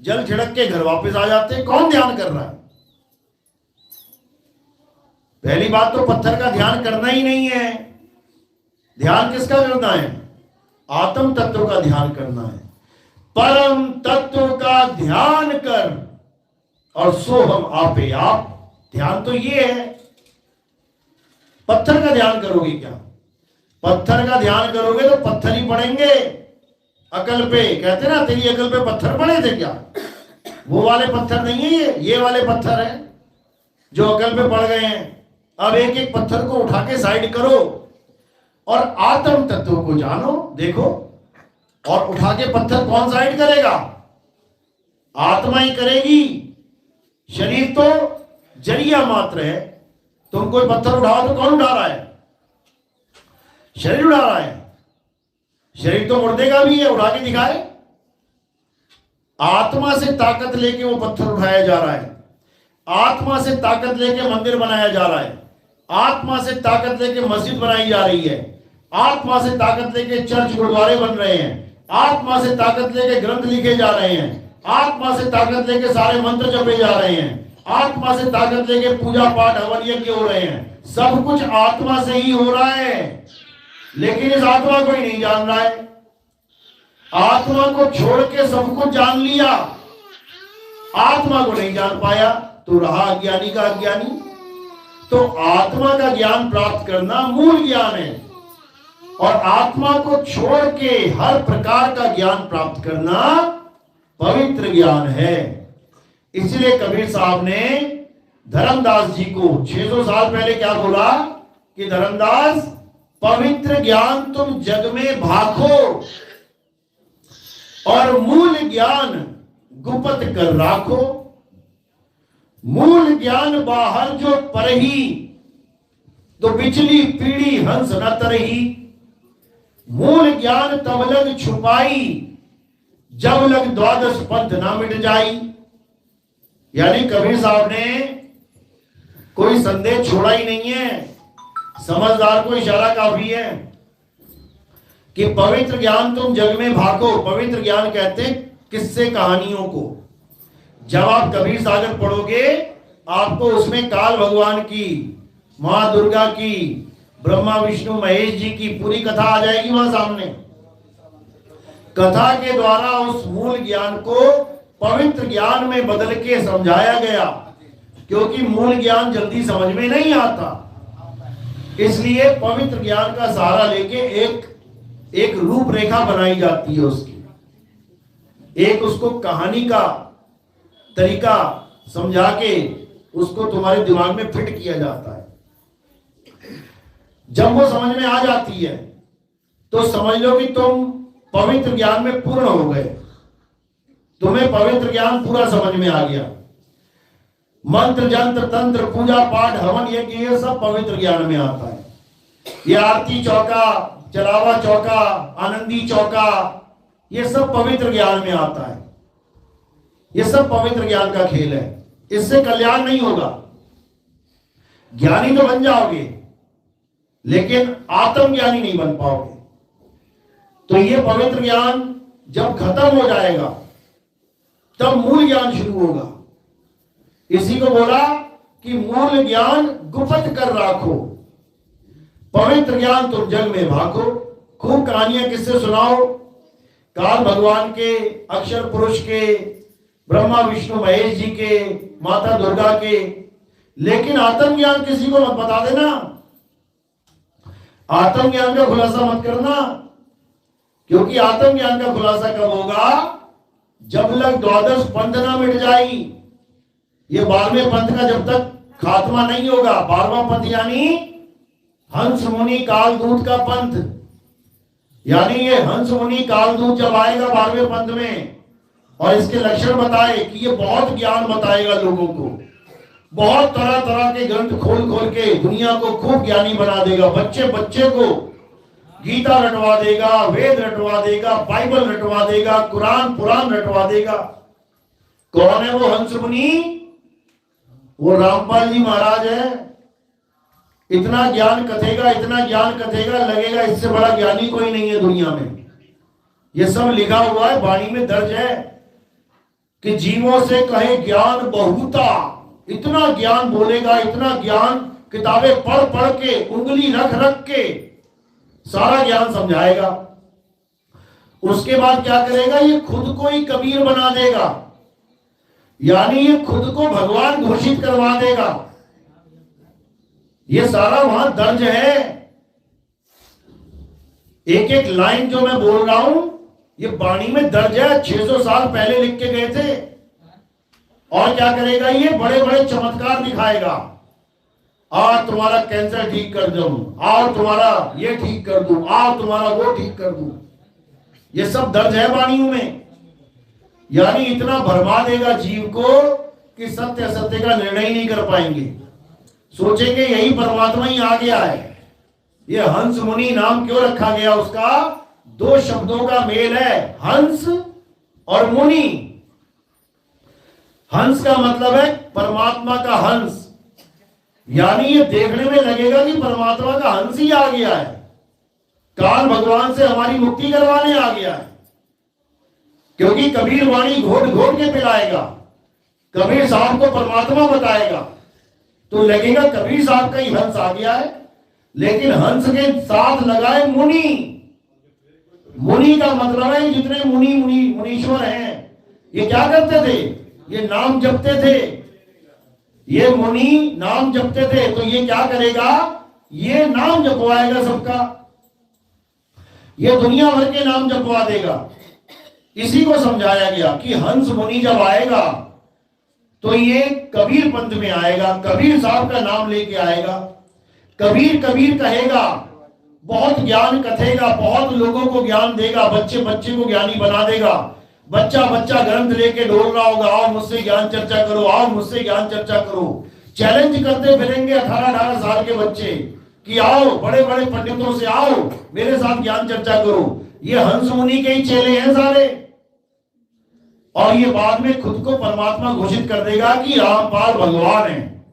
जल छिड़क के घर वापस आ जाते हैं। कौन ध्यान कर रहा है? पहली बात तो पत्थर का ध्यान करना ही नहीं है। ध्यान किसका करना है? आत्म तत्व का ध्यान करना है। परम तत्व का ध्यान कर और सो हम आपे आप। ध्यान तो ये है। पत्थर का ध्यान करोगे क्या? पत्थर का ध्यान करोगे तो पत्थर ही पड़ेंगे अकल पे। कहते ना तेरी अकल पे पत्थर पड़े थे क्या? वो वाले पत्थर नहीं है ये वाले पत्थर हैं जो अकल पे पड़ गए हैं। अब एक एक पत्थर को उठा के साइड करो और आत्म तत्व को जानो, देखो। और उठा के पत्थर कौन साइड करेगा? आत्मा ही करेगी। शरीर तो जरिया मात्र है। तुम कोई पत्थर उठाओ तो कौन उठा रहा है? शरीर उठा रहा है। शरीर तो मुर्दे का भी है, उठा के दिखाए। आत्मा से ताकत लेके वो पत्थर उठाया जा रहा है। आत्मा से ताकत लेके मंदिर बनाया जा रहा है। आत्मा से ताकत लेके मस्जिद बनाई जा रही है। आत्मा से ताकत लेके चर्च गुरुद्वारे बन रहे हैं। आत्मा से ताकत लेके ग्रंथ लिखे जा रहे हैं। आत्मा से ताकत लेके सारे मंत्र जपे जा रहे हैं। आत्मा से ताकत लेके पूजा पाठ हवन यज्ञ हो रहे हैं। सब कुछ आत्मा से ही हो रहा है, लेकिन इस आत्मा को ही नहीं जान रहा है। आत्मा को छोड़ के सब कुछ जान लिया, आत्मा को नहीं जान पाया, तो रहा अज्ञानी का अज्ञानी। तो आत्मा का ज्ञान प्राप्त करना मूल ज्ञान है, और आत्मा को छोड़ के हर प्रकार का ज्ञान प्राप्त करना पवित्र ज्ञान है। इसलिए कबीर साहब ने धर्मदास जी को 600 साल पहले क्या बोला कि धर्मदास, पवित्र ज्ञान तुम जग में भाखो और मूल ज्ञान गुप्त कर राखो। मूल ज्ञान बाहर जो परही, तो बिचली पीढ़ी हंस न तरही। मूल ज्ञान तब लग छुपाई, जब लग द्वादश पंथ ना मिट जाई। यानी कबीर साहब ने कोई संदेह छोड़ा ही नहीं है। समझदार को इशारा काफी है कि पवित्र ज्ञान तुम जग में भागो। पवित्र ज्ञान कहते हैं किस्से कहानियों को। जब आप कबीर सागर पढ़ोगे, आपको उसमें काल भगवान की, मां दुर्गा की, ब्रह्मा विष्णु महेश जी की पूरी कथा आ जाएगी वहां सामने। कथा के द्वारा उस मूल ज्ञान को पवित्र ज्ञान में बदल के समझाया गया, क्योंकि मूल ज्ञान जल्दी समझ में नहीं आता। इसलिए पवित्र ज्ञान का सहारा लेके एक रूपरेखा बनाई जाती है उसकी, एक उसको कहानी का तरीका समझा के उसको तुम्हारे दिमाग में फिट किया जाता है। जब वो समझ में आ जाती है तो समझ लो कि तुम पवित्र ज्ञान में पूर्ण हो गए। तुम्हें पवित्र ज्ञान पूरा समझ में आ गया। मंत्र जंत्र तंत्र पूजा पाठ हवन यज्ञ ये सब पवित्र ज्ञान में आता है। ये आरती चौका, चलावा चौका, आनंदी चौका, ये सब पवित्र ज्ञान में आता है। ये सब पवित्र ज्ञान का खेल है। इससे कल्याण नहीं होगा। ज्ञानी तो बन जाओगे, लेकिन आत्मज्ञानी नहीं बन पाओगे। तो ये पवित्र ज्ञान जब खत्म हो जाएगा, तब मूल ज्ञान शुरू होगा। इसी को बोला कि मूल ज्ञान गुप्त कर राखो, पवित्र ज्ञान तुम जग में भागो। खूब कहानियां किससे सुनाओ, काल भगवान के, अक्षर पुरुष के, ब्रह्मा विष्णु महेश जी के, माता दुर्गा के, लेकिन आत्मज्ञान किसी को मत बता देना, आत्मज्ञान का खुलासा मत करना, क्योंकि आत्मज्ञान का खुलासा कब होगा? जब लग द्वादश पंथ ना मिट जाएगी। ये 12वें पंथ का जब तक खात्मा नहीं होगा, 12वां पंथ यानी हंस मुनि कालदूत का पंथ, यानी ये हंस मुनि कालदूत जब आएगा 12वें पंथ में और इसके लक्षण बताए कि ये बहुत ज्ञान बताएगा लोगों को, बहुत तरह तरह के ग्रंथ खोल खोल के दुनिया को खूब ज्ञानी बना देगा। बच्चे बच्चे को गीता रटवा देगा, वेद रटवा देगा, बाइबल रटवा देगा, कुरान पुराण रटवा देगा। कौन है वो हंस मुनि? वो रामपाल जी महाराज है। इतना ज्ञान कथेगा, इतना ज्ञान कथेगा, लगेगा इससे बड़ा ज्ञानी कोई नहीं है दुनिया में। ये सब लिखा हुआ है, वाणी में दर्ज है कि जीवों से कहे ज्ञान बहुता, इतना ज्ञान बोलेगा, इतना ज्ञान किताबें पढ़ पढ़ के, उंगली रख रख के सारा ज्ञान समझाएगा। उसके बाद क्या करेगा? ये खुद को ही कबीर बना देगा, यानी ये खुद को भगवान घोषित करवा देगा। ये सारा वहां दर्ज है। एक एक लाइन जो मैं बोल रहा हूं ये वाणी में दर्ज है। 600 साल पहले लिख के गए थे। और क्या करेगा? ये बड़े बड़े चमत्कार दिखाएगा। आज तुम्हारा कैंसर ठीक कर दूं, और तुम्हारा ये ठीक कर दूं, और तुम्हारा वो ठीक कर दूं। ये सब दर्ज है वाणियों में। यानी इतना भरमा देगा जीव को कि सत्य असत्य का निर्णय ही नहीं कर पाएंगे। सोचेंगे यही परमात्मा ही आ गया है। ये हंस मुनि नाम क्यों रखा गया उसका? 2 शब्दों का मेल है, हंस और मुनि। हंस का मतलब है परमात्मा का हंस, यानी ये देखने में लगेगा कि परमात्मा का हंस ही आ गया है, काल भगवान से हमारी मुक्ति करवाने आ गया है। क्योंकि कबीर वाणी घोट घोट के पिलाएगा, कबीर साहब को परमात्मा बताएगा, तो लगेगा कबीर साहब का ही हंस आ गया है। लेकिन हंस के साथ लगाए मुनि। मुनि का मतलब है जितने मुनीश्वर हैं, ये क्या करते थे? ये नाम जपते थे। ये मुनि नाम जपते थे, तो ये क्या करेगा? ये नाम जपवाएगा सबका, ये दुनिया भर के नाम जपवा देगा। इसी को समझाया गया कि हंस मुनि जब आएगा तो ये कबीर पंथ में आएगा, कबीर साहब का नाम लेके आएगा, कबीर कबीर कहेगा, बहुत ज्ञान कथेगा, बहुत लोगों को ज्ञान देगा, बच्चे बच्चे को ज्ञानी बना देगा। बच्चा बच्चा ग्रंथ लेके डोल रहा होगा, आओ मुझसे ज्ञान चर्चा करो, आओ मुझसे ज्ञान चर्चा करो। चैलेंज करते फिरेंगे 18-18 साल के बच्चे कि आओ बड़े बड़े पंडितों से, आओ मेरे साथ ज्ञान चर्चा करो। ये हंस मुनि के ही चेले हैं सारे। और ये बाद में खुद को परमात्मा घोषित कर देगा कि रामपाल भगवान है।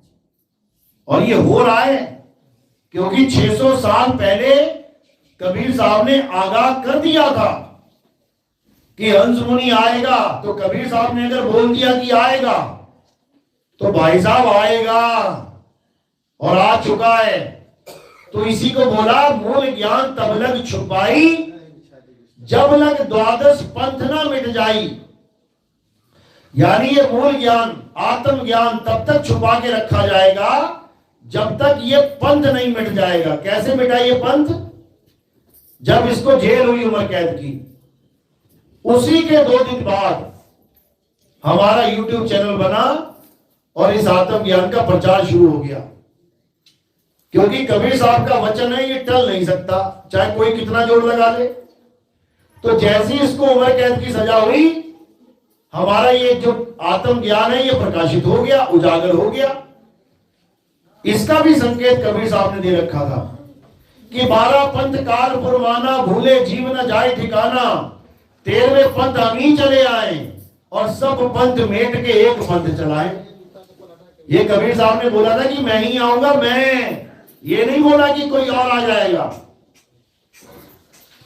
और ये हो रहा है क्योंकि 600 साल पहले कबीर साहब ने आगाह कर दिया था कि हंस मुनि आएगा। तो कबीर साहब ने अगर बोल दिया कि आएगा, तो भाई साहब आएगा, और आ चुका है। तो इसी को बोला मूल ज्ञान तब लग छुपाई, जब लग द्वादश पंथ ना मिट जाई। यानी ये मूल ज्ञान, आत्म ज्ञान तब तक छुपा के रखा जाएगा जब तक ये पंथ नहीं मिट जाएगा। कैसे मिटा ये पंथ? जब इसको जेल हुई उम्र कैद की, उसी के 2 दिन बाद हमारा YouTube चैनल बना और इस आत्म ज्ञान का प्रचार शुरू हो गया। क्योंकि कबीर साहब का वचन है, ये टल नहीं सकता, चाहे कोई कितना जोर लगा ले। तो जैसे ही इसको उम्र कैद की सजा हुई, हमारा ये जो आत्म ज्ञान है ये प्रकाशित हो गया, उजागर हो गया। इसका भी संकेत कबीर साहब ने दे रखा था कि 12 पंथ काल पुरवाना, भूले जीव न जाए ठिकाना, 13वें पंथ हम ही चले आए और सब पंथ मेट के एक पंथ चलाए। ये कबीर साहब ने बोला था कि मैं ही आऊंगा, मैं, ये नहीं बोला कि कोई और आ जाएगा।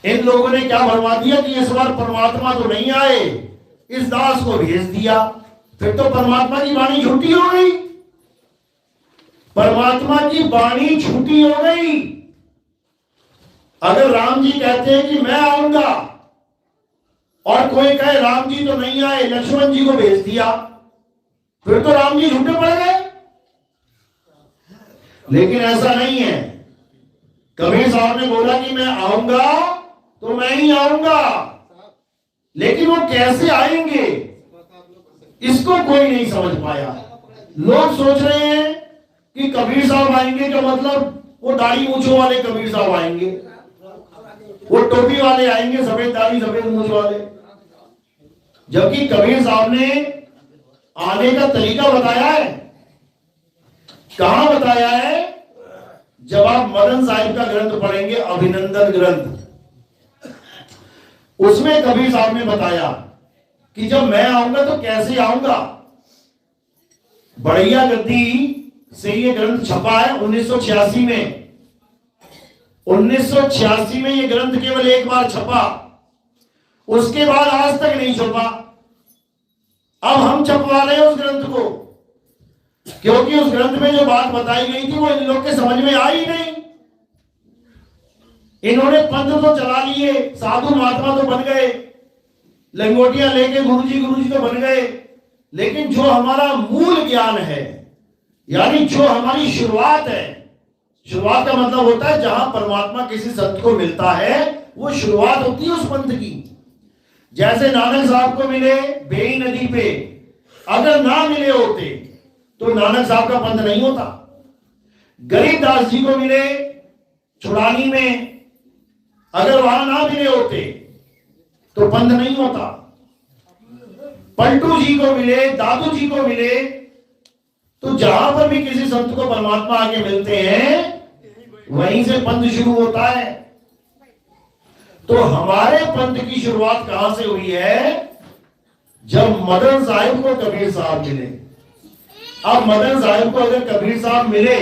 इन लोगों ने क्या भरवा दिया कि इस बार परमात्मा तो नहीं आए, इस दास को भेज दिया। फिर तो परमात्मा की वाणी झूठी हो गई, परमात्मा की वाणी झूठी हो गई। अगर राम जी कहते हैं कि मैं आऊंगा, और कोई कहे राम जी तो नहीं आए, लक्ष्मण जी को भेज दिया, फिर तो राम जी झूठे पड़ गए। लेकिन ऐसा नहीं है। कबीर साहब ने बोला कि मैं आऊंगा तो मैं ही आऊंगा, लेकिन वो कैसे आएंगे इसको कोई नहीं समझ पाया। लोग सोच रहे हैं कि कबीर साहब आएंगे का मतलब वो दाढ़ी मूंछों वाले कबीर साहब आएंगे, वो टोपी वाले आएंगे, सफेद दाढ़ी सफेद मूंछ वाले। जबकि कबीर साहब ने आने का तरीका बताया है। कहां बताया है? जब आप मदन साहिब का ग्रंथ पढ़ेंगे, अभिनंदन ग्रंथ, उसमें कबीर साहब ने बताया कि जब मैं आऊंगा तो कैसे आऊंगा। बढ़िया गद्दी से ये ग्रंथ छपा है 1986 में। 1986 में ये ग्रंथ केवल एक बार छपा, उसके बाद आज तक नहीं छपा। अब हम छपवा रहे हैं उस ग्रंथ को, क्योंकि उस ग्रंथ में जो बात बताई गई थी वो इन लोग के समझ में आई नहीं। इन्होंने पंथ तो चला लिए, साधु महात्मा तो बन गए, लंगोटियां लेके गुरुजी तो बन गए, लेकिन जो हमारा मूल ज्ञान है, यानी जो हमारी शुरुआत है, शुरुआत का मतलब होता है जहां परमात्मा किसी संत को मिलता है, वो शुरुआत होती है उस पंथ की। जैसे नानक साहब को मिले बेई नदी पे, अगर ना मिले होते तो नानक साहब का पंथ नहीं होता। गरीबदास जी को मिले छुड़ानी में, अगर वहां ना मिले होते तो पंथ नहीं होता। पलटू जी को मिले, दादू जी को मिले, तो जहां पर भी किसी संत को परमात्मा आके मिलते हैं वहीं से पंथ शुरू होता है। तो हमारे पंथ की शुरुआत कहां से हुई है? जब मदन साहिब को कबीर साहब मिले। अब मदन साहिब को अगर कबीर साहब मिले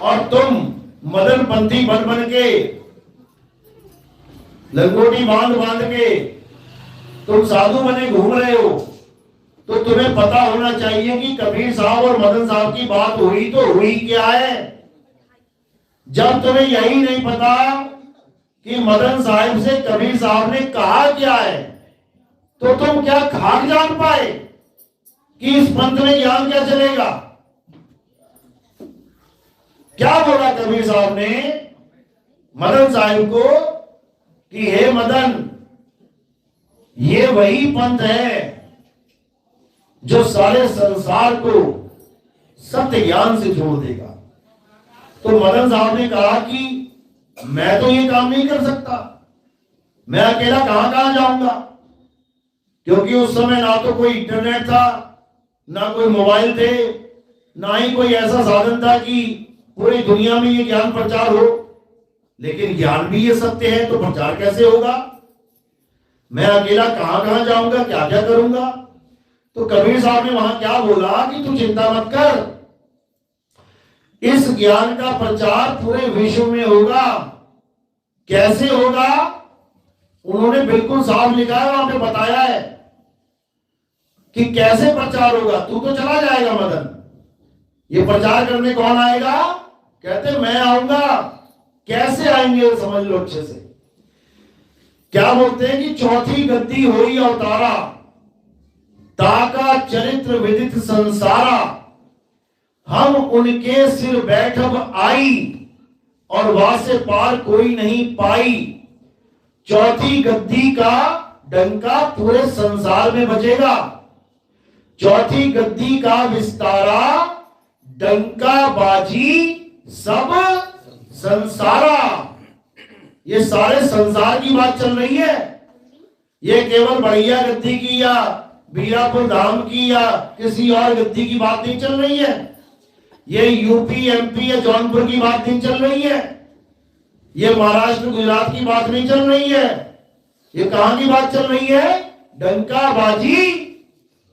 और तुम मदन पंथी बन बन के, लंगोटी बांध बांध के तुम साधु बने घूम रहे हो, तो तुम्हें पता होना चाहिए कि कबीर साहब और मदन साहब की बात हुई तो हुई क्या है। जब तुम्हें यही नहीं पता कि मदन साहिब से कबीर साहब ने कहा क्या है, तो तुम क्या खाक जान पाए कि इस पंथ में ज्ञान क्या चलेगा। क्या बोला कबीर साहब ने मदन साहिब को कि हे मदन, ये वही पंथ है जो सारे संसार को सत्य ज्ञान से जोड़ देगा। तो मदन साहब ने कहा कि मैं तो ये काम नहीं कर सकता, मैं अकेला कहां कहां जाऊंगा, क्योंकि उस समय ना तो कोई इंटरनेट था, ना कोई मोबाइल थे, ना ही कोई ऐसा साधन था कि पूरी दुनिया में ये ज्ञान प्रचार हो। लेकिन ज्ञान भी ये सत्य है तो प्रचार कैसे होगा? मैं अकेला कहां कहां जाऊंगा, क्या क्या करूंगा। तो कबीर साहब ने वहां क्या बोला कि तू चिंता मत कर, इस ज्ञान का प्रचार पूरे विश्व में होगा। कैसे होगा? उन्होंने बिल्कुल साफ लिखा है, वहां पे बताया है कि कैसे प्रचार होगा। तू तो चला जाएगा मदन, ये प्रचार करने कौन आएगा? कहते मैं आऊंगा। कैसे आएंगे समझ लो अच्छे से। क्या बोलते हैं कि चौथी गद्दी होई अवतारा, ताका चरित्र विदित संसारा, हम उनके सिर बैठब आई, और वासे पार कोई नहीं पाई। चौथी गद्दी का डंका पूरे संसार में बजेगा। चौथी गद्दी का विस्तारा, डंका बाजी सब संसारा। ये सारे संसार की बात चल रही है। ये केवल बढ़िया गद्दी की या बीरापुर धाम की या किसी और गद्दी की बात नहीं चल रही है। ये यूपी एमपी या जौनपुर की बात नहीं चल रही है। ये महाराष्ट्र गुजरात की बात नहीं चल रही है। ये कहां की बात चल रही है? डंका बाजी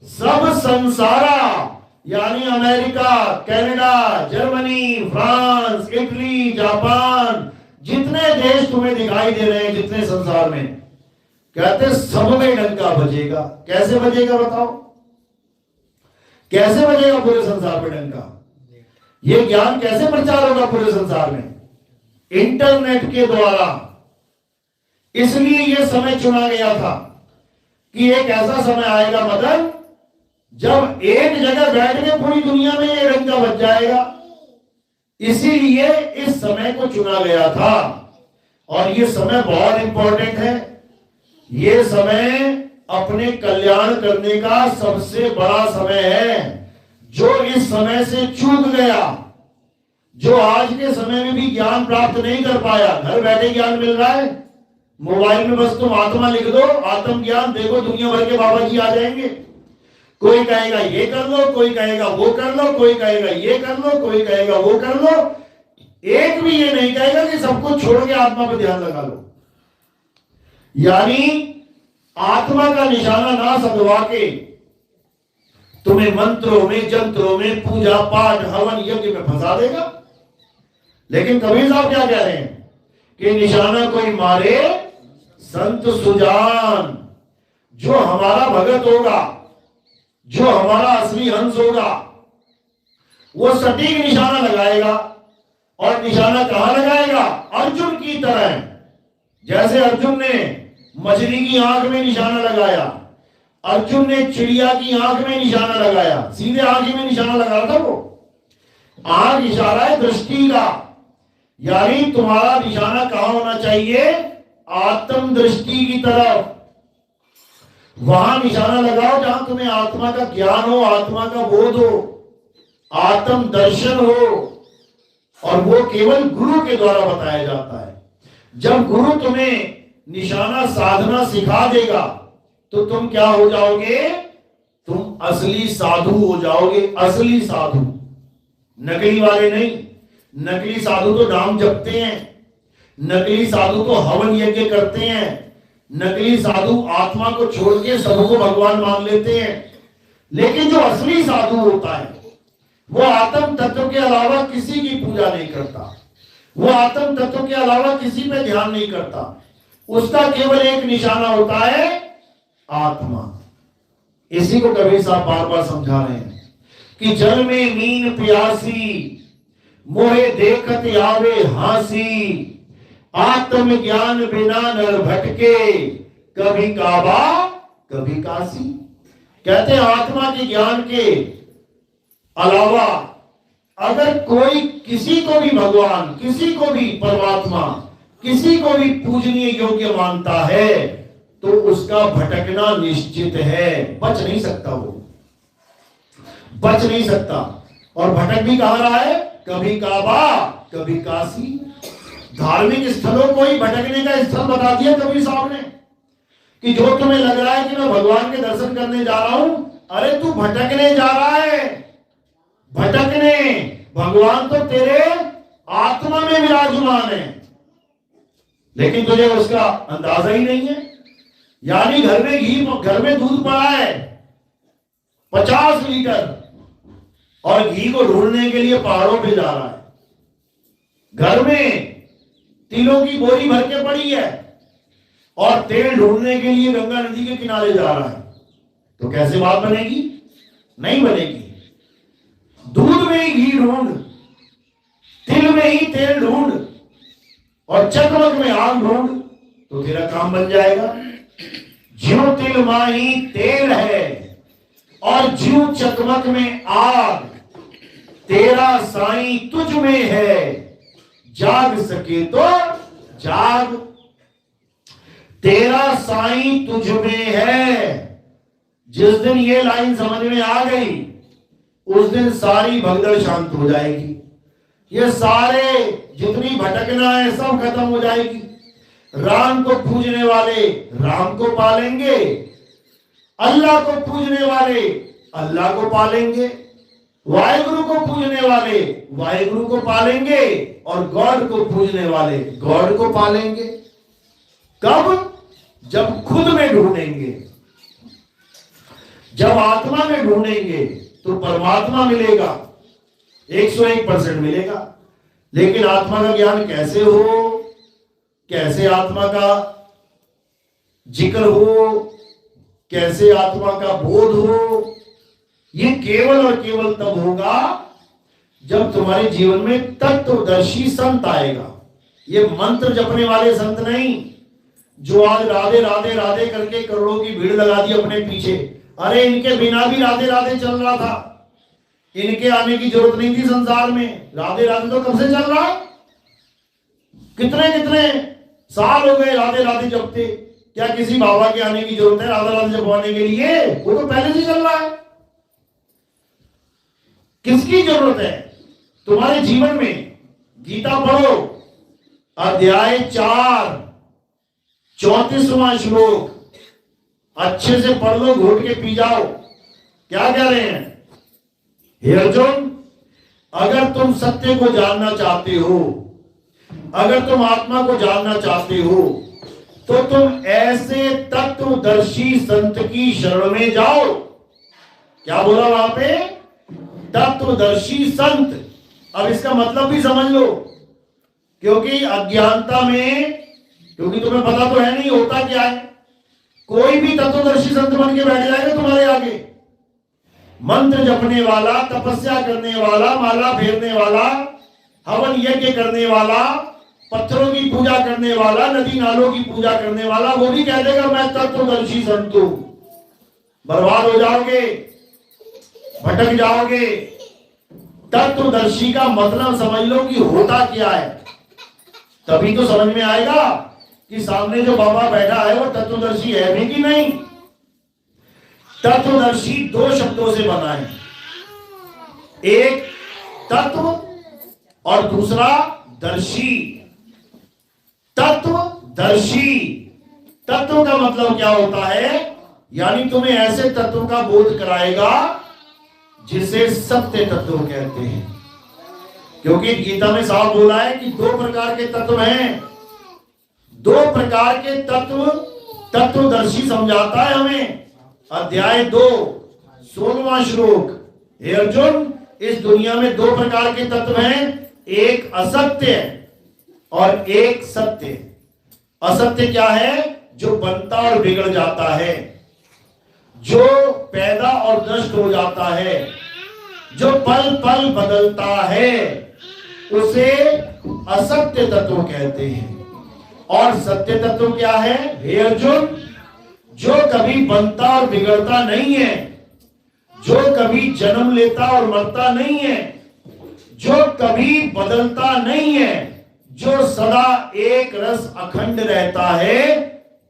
सब संसारा, यानी America, Canada, Germany, France, Italy, Japan, जितने देश तुम्हें दिखाई दे रहे हैं जितने संसार में, कहते सब में डंका बजेगा। कैसे बजेगा बताओ? कैसे बजेगा पूरे संसार में डंका? ये ज्ञान कैसे प्रचार होगा पूरे संसार में? इंटरनेट के द्वारा। इसलिए यह समय चुना गया था कि एक ऐसा समय आएगा मदन जब एक जगह बैठ के पूरी दुनिया में ये डंका बज जाएगा। इसीलिए इस समय को चुना गया था और ये समय बहुत इंपॉर्टेंट है। ये समय अपने कल्याण करने का सबसे बड़ा समय है। जो इस समय से चूक गया, जो आज के समय में भी ज्ञान प्राप्त नहीं कर पाया, घर बैठे ज्ञान मिल रहा है, मोबाइल में बस तुम आत्मा लिख दो, आत्म ज्ञान, देखो दुनिया भर के बाबा जी आ जाएंगे। कोई कहेगा ये कर लो, कोई कहेगा वो कर लो, कोई कहेगा ये कर लो, कोई कहेगा वो कर लो। एक भी ये नहीं कहेगा कि सब कुछ छोड़ के आत्मा पर ध्यान लगा लो। यानी आत्मा का निशाना ना समझवा के तुम्हें मंत्रों में, जंत्रों में, पूजा पाठ, हवन यज्ञ में फंसा देगा। लेकिन कबीर साहब क्या कह रहे हैं कि निशाना कोई मारे संत सुजान। जो हमारा भगत होगा, जो हमारा असली हंस होगा, वो सटीक निशाना लगाएगा। और निशाना कहां लगाएगा? अर्जुन की तरह। जैसे अर्जुन ने मछली की आंख में निशाना लगाया, अर्जुन ने चिड़िया की आंख में निशाना लगाया, सीधे आंख में निशाना लगा रहा था वो। आंख इशारा है दृष्टि का, यानी तुम्हारा निशाना कहां होना चाहिए? आत्म दृष्टि की तरफ। वहां निशाना लगाओ जहां तुम्हें आत्मा का ज्ञान हो, आत्मा का बोध हो, आत्म दर्शन हो। और वो केवल गुरु के द्वारा बताया जाता है। जब गुरु तुम्हें निशाना साधना सिखा देगा तो तुम क्या हो जाओगे? तुम असली साधु हो जाओगे। असली साधु, नकली वाले नहीं। नकली साधु तो नाम जपते हैं, नकली साधु तो हवन यज्ञ करते हैं, नकली साधु आत्मा को छोड़ के सबको भगवान मान लेते हैं। लेकिन जो असली साधु होता है वो आत्म तत्व के अलावा किसी की पूजा नहीं करता, वो आत्म तत्व के अलावा किसी पे ध्यान नहीं करता। उसका केवल एक निशाना होता है, आत्मा। इसी को कबीर साहब बार बार समझा रहे हैं कि जल में मीन प्यासी, मोहे देखत आवे हासी, आत्म ज्ञान बिना नर भटके, कभी काबा कभी काशी। कहते हैं आत्मा के ज्ञान के अलावा अगर कोई किसी को भी भगवान, किसी को भी परमात्मा, किसी को भी पूजनीय योग्य मानता है तो उसका भटकना निश्चित है। बच नहीं सकता, वो बच नहीं सकता। और भटक भी कहां रहा है? कभी काबा कभी काशी। धार्मिक स्थलों को ही भटकने का स्थल बता दिया कबीर साहब ने कि जो तुम्हें लग रहा है कि मैं भगवान के दर्शन करने जा रहा हूं, अरे तू भटकने जा रहा है। भटकने, भगवान तो तेरे आत्मा में विराजमान है, लेकिन तुझे उसका अंदाजा ही नहीं है। यानी घर में घी, घर में दूध पड़ा है 50 लीटर और घी को ढूंढने के लिए पहाड़ों पे जा रहा है। घर में तिलों की बोरी भर के पड़ी है और तेल ढूंढने के लिए गंगा नदी के किनारे जा रहा है, तो कैसे बात बनेगी? नहीं बनेगी। दूध में ही घी ढूंढ, तिल में ही तेल ढूंढ और चकमक में आग ढूंढ, तो तेरा काम बन जाएगा। ज्यों तिल माही तेल है और ज्यों चकमक में आग, तेरा साईं तुझ में है, जाग सके तो जाग। तेरा साईं तुझ में है। जिस दिन ये लाइन समझ में आ गई उस दिन सारी भगदड़ शांत हो जाएगी। ये सारे जितनी भटकना है सब खत्म हो जाएगी। राम को पूजने वाले राम को पालेंगे, अल्लाह को पूजने वाले अल्लाह को पालेंगे, वाहेगुरु को पूजने वाले वाहेगुरु को पालेंगे और गॉड को पूजने वाले गॉड को पालेंगे। कब? जब खुद में ढूंढेंगे। जब आत्मा में ढूंढेंगे तो परमात्मा मिलेगा, 101% मिलेगा। लेकिन आत्मा का ज्ञान कैसे हो, कैसे आत्मा का जिक्र हो, कैसे आत्मा का बोध हो, ये केवल और केवल तब होगा जब तुम्हारे जीवन में तत्वदर्शी संत आएगा। ये मंत्र जपने वाले संत नहीं, जो आज राधे राधे राधे करके करोड़ों की भीड़ लगा दी अपने पीछे। अरे इनके बिना भी राधे राधे चल रहा था, इनके आने की जरूरत नहीं थी संसार में। राधे राधे तो कब से चल रहा है, कितने कितने साल हो गए राधे राधे जपते। क्या किसी बाबा के आने की जरूरत है राधे राधे जपवाने के लिए? वो तो पहले से चल रहा है। किसकी जरूरत है तुम्हारे जीवन में? गीता पढ़ो, अध्याय 4 34वां श्लोक अच्छे से पढ़ लो, घोट के पी जाओ। क्या कह रहे हैं? हे अर्जुन, अगर तुम सत्य को जानना चाहते हो, अगर तुम आत्मा को जानना चाहते हो, तो तुम ऐसे तत्वदर्शी संत की शरण में जाओ। क्या बोला वहां पे? तत्वदर्शी संत। अब इसका मतलब भी समझ लो, क्योंकि अज्ञानता में, क्योंकि तुम्हें पता तो है नहीं होता क्या है। कोई भी तत्वदर्शी संत बन के बैठ जाएगा तुम्हारे आगे, मंत्र जपने वाला, तपस्या करने वाला, माला फेरने वाला, हवन यज्ञ करने वाला, पत्थरों की पूजा करने वाला, नदी नालों की पूजा करने वाला, वो भी कह देगा मैं तत्वदर्शी संत हूं। बर्बाद हो जाओगे, भटक जाओगे। तत्वदर्शी का मतलब समझ लो कि होता क्या है, तभी तो समझ में आएगा कि सामने जो बाबा बैठा है वो तत्वदर्शी है भी कि नहीं। तत्वदर्शी 2 शब्दों से बना है, एक तत्व और दूसरा दर्शी। तत्वदर्शी, तत्व का मतलब क्या होता है? यानी तुम्हें ऐसे तत्व का बोध कराएगा जिसे सत्य तत्व कहते हैं। क्योंकि गीता में साफ बोला है कि 2 प्रकार के तत्व हैं, 2 प्रकार के तत्व तत्वदर्शी समझाता है हमें। अध्याय 2 16वां श्लोक, हे अर्जुन, इस दुनिया में 2 प्रकार के तत्व हैं, एक असत्य और एक सत्य। असत्य क्या है? जो बनता और बिगड़ जाता है, जो पैदा और नष्ट हो जाता है, जो पल पल बदलता है, उसे असत्य तत्व कहते हैं। और सत्य तत्व क्या है? हे अर्जुन, जो कभी बनता और बिगड़ता नहीं है, जो कभी जन्म लेता और मरता नहीं है, जो कभी बदलता नहीं है, जो सदा एक रस अखंड रहता है,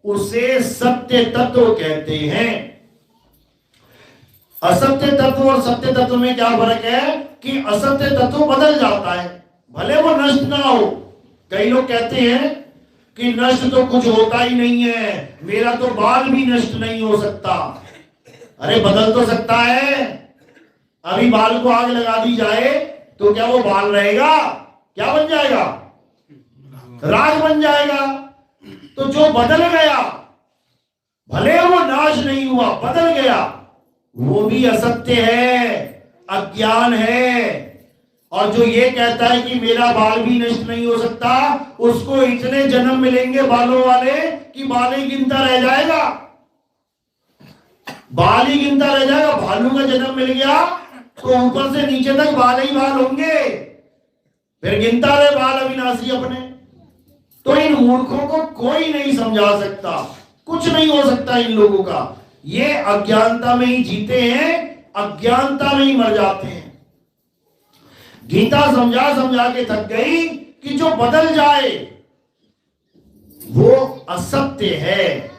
उसे सत्य तत्व कहते हैं। असत्य तत्व और सत्य तत्व में क्या फर्क है? कि असत्य तत्व बदल जाता है, भले वो नष्ट ना हो। कई लोग कहते हैं कि नष्ट तो कुछ होता ही नहीं है, मेरा तो बाल भी नष्ट नहीं हो सकता। अरे बदल तो सकता है। अभी बाल को आग लगा दी जाए तो क्या वो बाल रहेगा? क्या बन जाएगा? राख बन जाएगा। तो जो बदल गया, भले वो नाश नहीं हुआ, बदल गया, वो भी असत्य है, अज्ञान है। और जो ये कहता है कि मेरा बाल भी नष्ट नहीं हो सकता, उसको इतने जन्म मिलेंगे बालों वाले कि बाल ही गिनता रह जाएगा, बाल ही गिनता रह जाएगा। भालू का जन्म मिल गया तो ऊपर से नीचे तक बाल ही बाल होंगे, फिर गिनता रहे बाल अविनाशी अपने। तो इन मूर्खों को कोई नहीं समझा सकता, कुछ नहीं हो सकता इन लोगों का। ये अज्ञानता में ही जीते हैं, अज्ञानता में ही मर जाते हैं। गीता समझा समझा के थक गई कि जो बदल जाए वो असत्य है।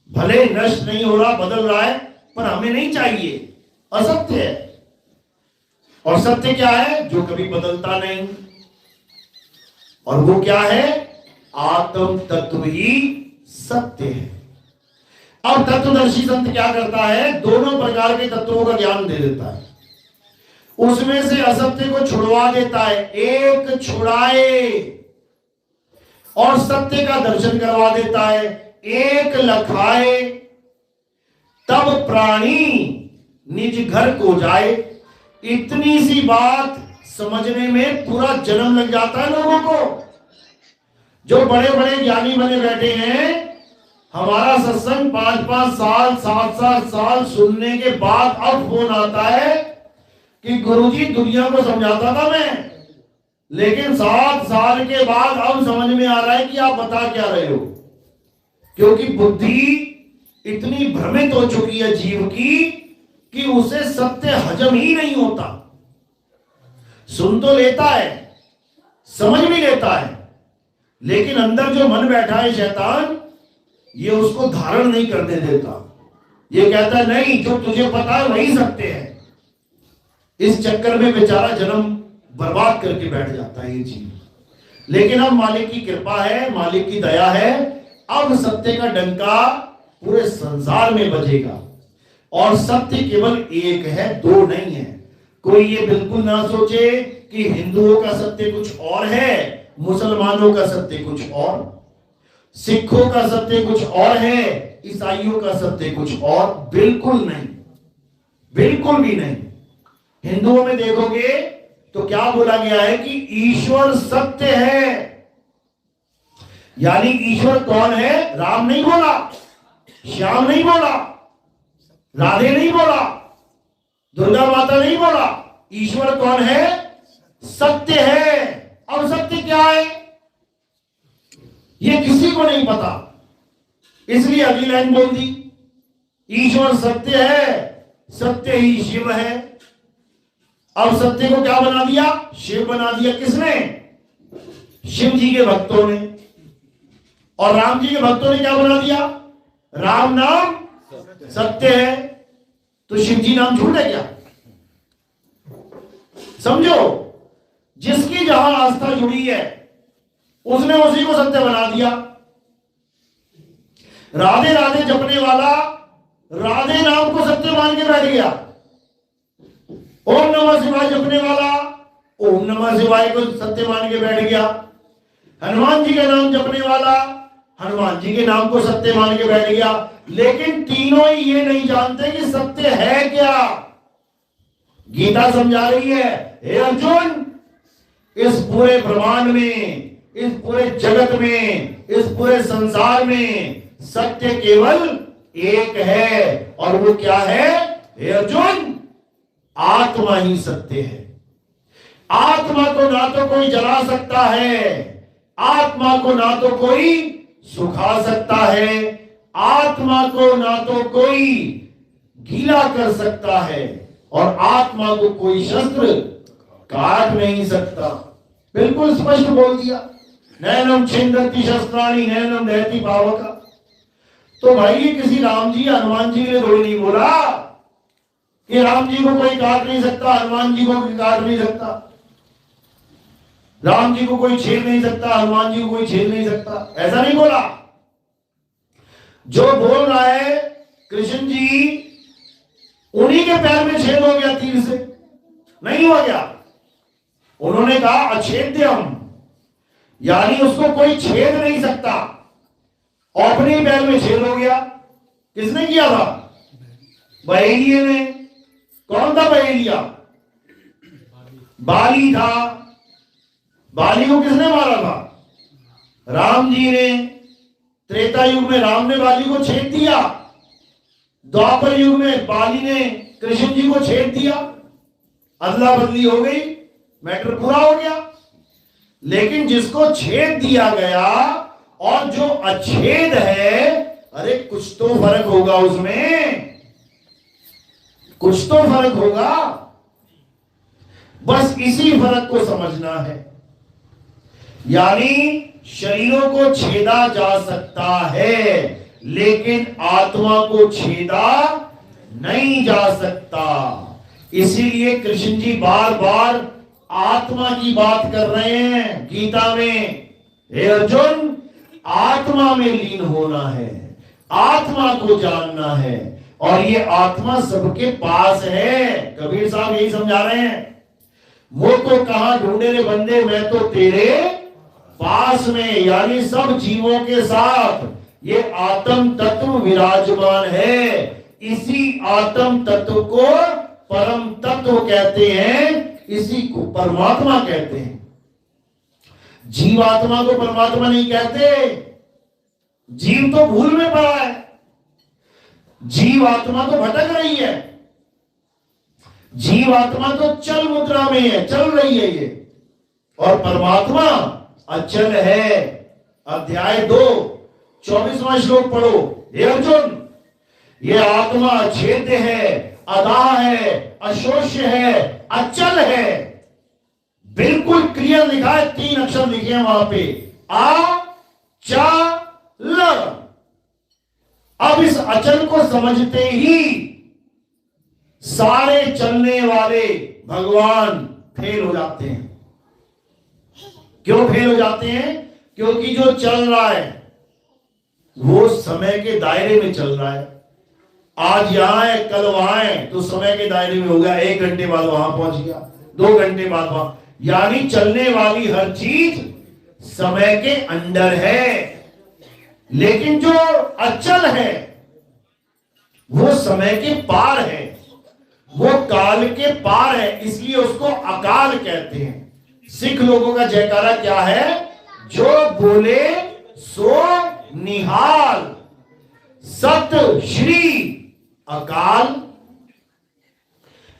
भले नष्ट नहीं हो रहा, बदल रहा है, पर हमें नहीं चाहिए, असत्य है। और सत्य क्या है? जो कभी बदलता नहीं। और वो क्या है? आत्म तत्व ही सत्य है। अब तत्वदर्शी संत क्या करता है? दोनों प्रकार के तत्वों का ज्ञान दे देता है, उसमें से असत्य को छुड़वा देता है, एक छुड़ाए, और सत्य का दर्शन करवा देता है, एक लखाए। तब प्राणी निज घर को जाए। इतनी सी बात समझने में पूरा जन्म लग जाता है लोगों को। जो बड़े बड़े ज्ञानी बने बैठे हैं, हमारा सत्संग 5-5 साल 7-7 साल सुनने के बाद अब फोन आता है कि गुरुजी दुनिया को समझाता था मैं, लेकिन 7 साल के बाद अब समझ में आ रहा है कि आप बता क्या रहे हो। क्योंकि बुद्धि इतनी भ्रमित हो चुकी है जीव की कि उसे सत्य हजम ही नहीं होता। सुन तो लेता है, समझ भी लेता है, लेकिन अंदर जो मन बैठा है शैतान, ये उसको धारण नहीं करने देता। ये कहता है नहीं, जो तुझे पता है वही सत्य है। इस चक्कर में बेचारा जन्म बर्बाद करके बैठ जाता है ये जीव। लेकिन अब मालिक की कृपा है, मालिक की दया है, अब सत्य का डंका पूरे संसार में बजेगा। और सत्य केवल एक है, दो नहीं है। कोई ये बिल्कुल ना सोचे कि हिंदुओं का सत्य कुछ और है, मुसलमानों का सत्य कुछ और, सिखों का सत्य कुछ और है, ईसाइयों का सत्य कुछ और। बिल्कुल नहीं, बिल्कुल भी नहीं। हिंदुओं में देखोगे तो क्या बोला गया है कि ईश्वर सत्य है। यानी ईश्वर कौन है? राम नहीं बोला, श्याम नहीं बोला, राधे नहीं बोला, दुर्गा माता नहीं बोला। ईश्वर कौन है? सत्य है। और सत्य क्या है ये किसी को नहीं पता, इसलिए अगली लाइन बोल दी, ईश्वर सत्य है, सत्य ही शिव है। अब सत्य को क्या बना दिया? शिव बना दिया। किसने? शिव जी के भक्तों ने। और राम जी के भक्तों ने क्या बना दिया? राम नाम सत्य है। तो शिव जी नाम झूठ है क्या? समझो, जिसकी जहां आस्था जुड़ी है उसने उसी को सत्य बना दिया। राधे राधे जपने वाला राधे नाम को सत्य मान के बैठ गया। ओम नमः शिवाय जपने वाला ओम नमः शिवाय को सत्य मान के बैठ गया। हनुमान जी का नाम जपने वाला हनुमान जी के नाम को सत्य मान के बैठ गया। लेकिन तीनों ही ये नहीं जानते कि सत्य है क्या। गीता समझा रही है, हे अर्जुन, इस पूरे ब्रह्मांड में, इस पूरे जगत में, इस पूरे संसार में सत्य केवल एक है। और वो क्या है? हे अर्जुन, आत्मा ही सत्य है। आत्मा को ना तो कोई जला सकता है, आत्मा को ना तो कोई सुखा सकता है, आत्मा को ना तो कोई गीला कर सकता है, और आत्मा को कोई शस्त्र काट नहीं सकता। बिल्कुल स्पष्ट बोल दिया, नैनम छिंदती शस्त्राणि नैनम दहति पावका। तो भाई ये किसी राम जी हनुमान जी ने थोड़ी नहीं बोला कि राम जी को कोई काट नहीं सकता, हनुमान जी को कोई काट नहीं सकता, राम जी को कोई छेड़ नहीं सकता, हनुमान जी को कोई छेड़ नहीं सकता, ऐसा नहीं बोला। जो बोल रहा है कृष्ण जी, उन्हीं के पैर में छेद हो गया तीर से, नहीं हो गया। उन्होंने कहा अछेद्यम, यानी उसको कोई छेद नहीं सकता, अपने ही पैर में छेद हो गया। किसने किया था? बहेलिये ने। कौन था बहेलिया? बाली था। बाली को किसने मारा था? राम जी ने। त्रेता युग में राम ने बाली को छेद दिया, द्वापर युग में बाली ने कृष्ण जी को छेद दिया, अदला बदली हो गई, मैटर पूरा हो गया। लेकिन जिसको छेद दिया गया और जो अच्छेद है, अरे कुछ तो फर्क होगा उसमें, कुछ तो फर्क होगा। बस इसी फर्क को समझना है। यानी शरीरों को छेदा जा सकता है, लेकिन आत्मा को छेदा नहीं जा सकता। इसीलिए कृष्ण जी बार बार आत्मा की बात कर रहे हैं गीता में। हे अर्जुन, आत्मा में लीन होना है, आत्मा को जानना है, और ये आत्मा सबके पास है। कबीर साहब यही समझा रहे हैं, मुझको कहां ढूंढे रे बंदे, मैं तो तेरे पास में। यानी सब जीवों के साथ ये आत्म तत्व विराजमान है। इसी आत्म तत्व को परम तत्व कहते हैं, इसी को परमात्मा कहते हैं। जीवात्मा को परमात्मा नहीं कहते। जीव तो भूल में पड़ा है, जीवात्मा तो भटक रही है, जीवात्मा तो चल मुद्रा में है, चल रही है ये, और परमात्मा अचल है। अध्याय 2 24वां श्लोक पढ़ो। हे अर्जुन, ये आत्मा अछेद्य है, अदाह है, अशोष्य है, अचल है। बिल्कुल क्लियर लिखा है, 3 अक्षर लिखे हैं वहां पे, आ चा ल। अब इस अचल को समझते ही सारे चलने वाले भगवान फेल हो जाते हैं। क्यों फेल हो जाते हैं? क्योंकि जो चल रहा है वो समय के दायरे में चल रहा है। आज यहां है, कल वहां है, तो समय के दायरे में हो गया, 1 घंटे बाद वहां पहुंच गया, 2 घंटे बाद वहां। यानी चलने वाली हर चीज समय के अंडर है। लेकिन जो अचल है वो समय के पार है, वो काल के पार है, इसलिए उसको अकाल कहते हैं। सिख लोगों का जयकारा क्या है? जो बोले सो निहाल, सत श्री अकाल।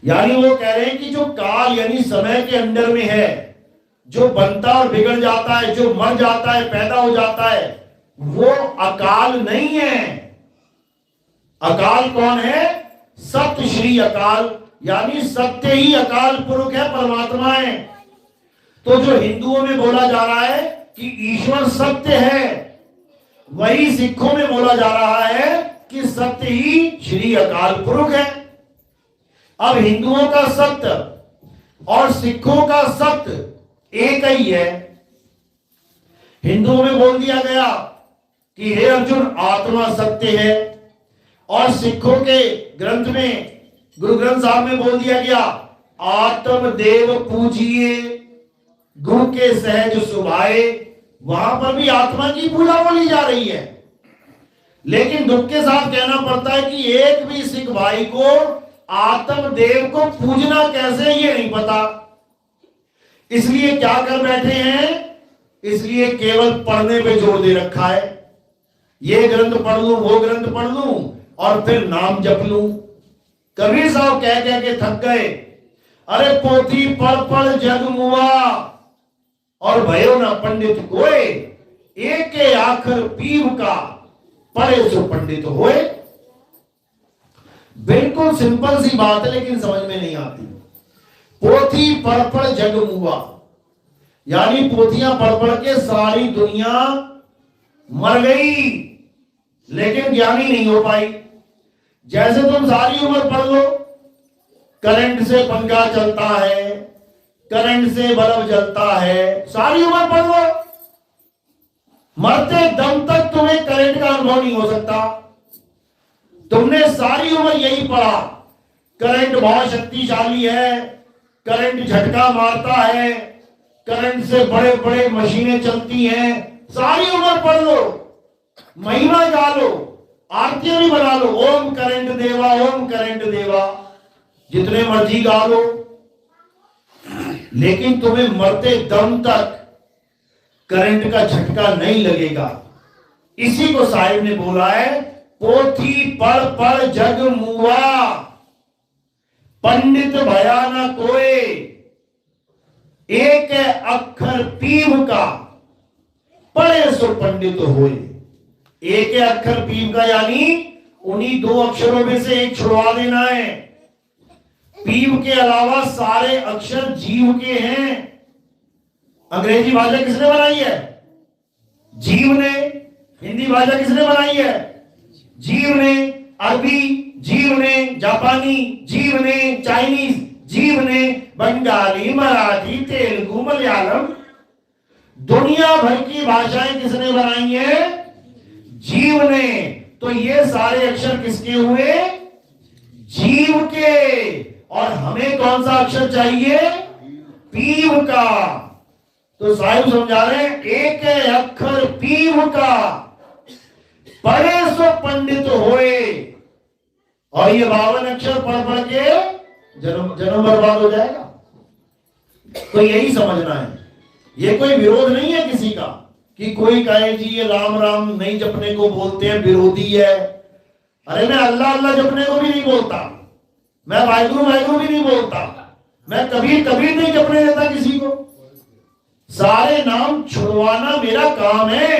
यानी वो कह रहे हैं कि जो काल यानी समय के अंडर में है, जो बनता और बिगड़ जाता है, जो मर जाता है, पैदा हो जाता है, वो अकाल नहीं है। अकाल कौन है? सत्य श्री अकाल, यानी सत्य ही अकाल पुरुष है, परमात्मा है। तो जो हिंदुओं में बोला जा रहा है कि ईश्वर सत्य है, वही सिखों में बोला जा रहा है कि सत्य ही श्री अकाल पुरुष है। अब हिंदुओं का सत्य और सिखों का सत्य एक ही है। हिंदुओं में बोल दिया गया कि हे अर्जुन, आत्मा सत्य है, और सिखों के ग्रंथ में, गुरु ग्रंथ साहब में बोल दिया गया, आत्मदेव पूजिए गुरु के सहज सुभाए। वहां पर भी आत्मा की पूजा बोली जा रही है। लेकिन दुख के साथ कहना पड़ता है कि एक भी सिख भाई को आत्मदेव को पूजना कैसे ये नहीं पता। इसलिए क्या कर बैठे हैं? इसलिए केवल पढ़ने पे जोर दे रखा है। ये ग्रंथ पढ़ लूं, वो ग्रंथ पढ़ लूं और फिर नाम जप लूं। कबीर साहब कह कह के थक गए, अरे पोथी पढ़ पढ़ जग मुआ और भयो ना पंडित कोय, एक के आखिर पीव का पढ़े सो पंडित होए। बिल्कुल सिंपल सी बात है, लेकिन समझ में नहीं आती। पोथी पढ़ पढ़ जग मुआ, यानी पोथियां पढ़ पढ़ के सारी दुनिया मर गई, लेकिन ज्ञानी नहीं हो पाई। जैसे तुम सारी उम्र पढ़ लो, करंट से पंखा चलता है, करंट से बल्ब जलता है, सारी उम्र पढ़ लो, मरते दम तक तुम्हें करंट का अनुभव नहीं हो सकता। तुमने सारी उम्र यही पढ़ा, करंट बहुत शक्तिशाली है, करंट झटका मारता है, करंट से बड़े बड़े मशीनें चलती हैं। सारी उम्र पढ़ लो, महिमा गा लो, आरतियां भी बना लो, ओम करंट देवा, ओम करंट देवा, जितने मर्जी गा लो, लेकिन तुम्हें मरते दम तक करंट का झटका नहीं लगेगा। इसी को साहिब ने बोला है, पोथी पढ़ पढ़ जग मुआ, पंडित भया न कोय, एक अक्षर पीव का पढ़े सो पंडित होए। एक अक्षर पीव का यानी उन्हीं 2 अक्षरों में से एक छुड़वा देना है। पीव के अलावा सारे अक्षर जीव के हैं। अंग्रेजी भाषा किसने बनाई है? जीव ने। हिंदी भाषा किसने बनाई है? जीव ने। अरबी जीव ने, जापानी जीव ने, चाइनीज जीव ने, बंगाली, मराठी, तेलुगु, मलयालम, दुनिया भर की भाषाएं किसने बनाई है? जीव ने। तो ये सारे अक्षर किसके हुए? जीव के। और हमें कौन सा अक्षर चाहिए? पीव का। तो साहिब समझा रहे हैं, एक अक्षर पीव का पढ़े सो पंडित होए। और ये 52 अक्षर पढ़ पढ़ के जन्म बर्बाद हो जाएगा। तो यही समझना है। ये कोई विरोध नहीं है किसी का कि कोई कहे जी ये राम राम नहीं जपने को बोलते हैं, विरोधी है। अरे मैं अल्लाह अल्लाह जपने को भी नहीं बोलता, मैं वाहिगुरु वाहिगुरु भी नहीं बोलता, मैं कभी कभी नहीं जपने देता किसी को। सारे नाम छुड़वाना मेरा काम है।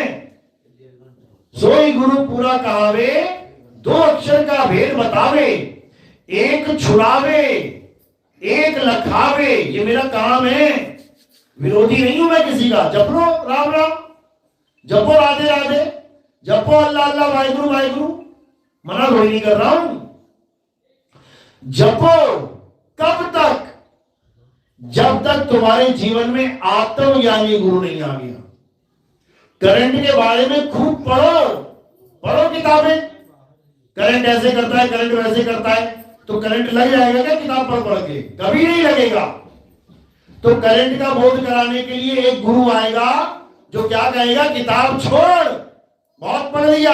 सोई गुरु पूरा कहावे, दो अक्षर का भेद बतावे, एक छुड़ावे एक लखावे। ये मेरा काम है, विरोधी नहीं हूं मैं किसी का। जप लो राम राम, जपो राधे राधे, जपो अल्लाह अल्लाह वाहिगुरु वाहिगुरु, मना थोड़ी नहीं कर रहा हूं। जपो कब तक? जब तक तुम्हारे जीवन में आत्मज्ञानी गुरु नहीं आ गया। करंट के बारे में खूब पढ़ो, पढ़ो किताबें। करंट ऐसे करता है, करंट वैसे करता है, तो करंट लग जाएगा क्या किताब पढ़ पढ़ के? कभी नहीं लगेगा। तो करंट का बोध कराने के लिए एक गुरु आएगा जो क्या कहेगा, किताब छोड़, बहुत पढ़ लिया,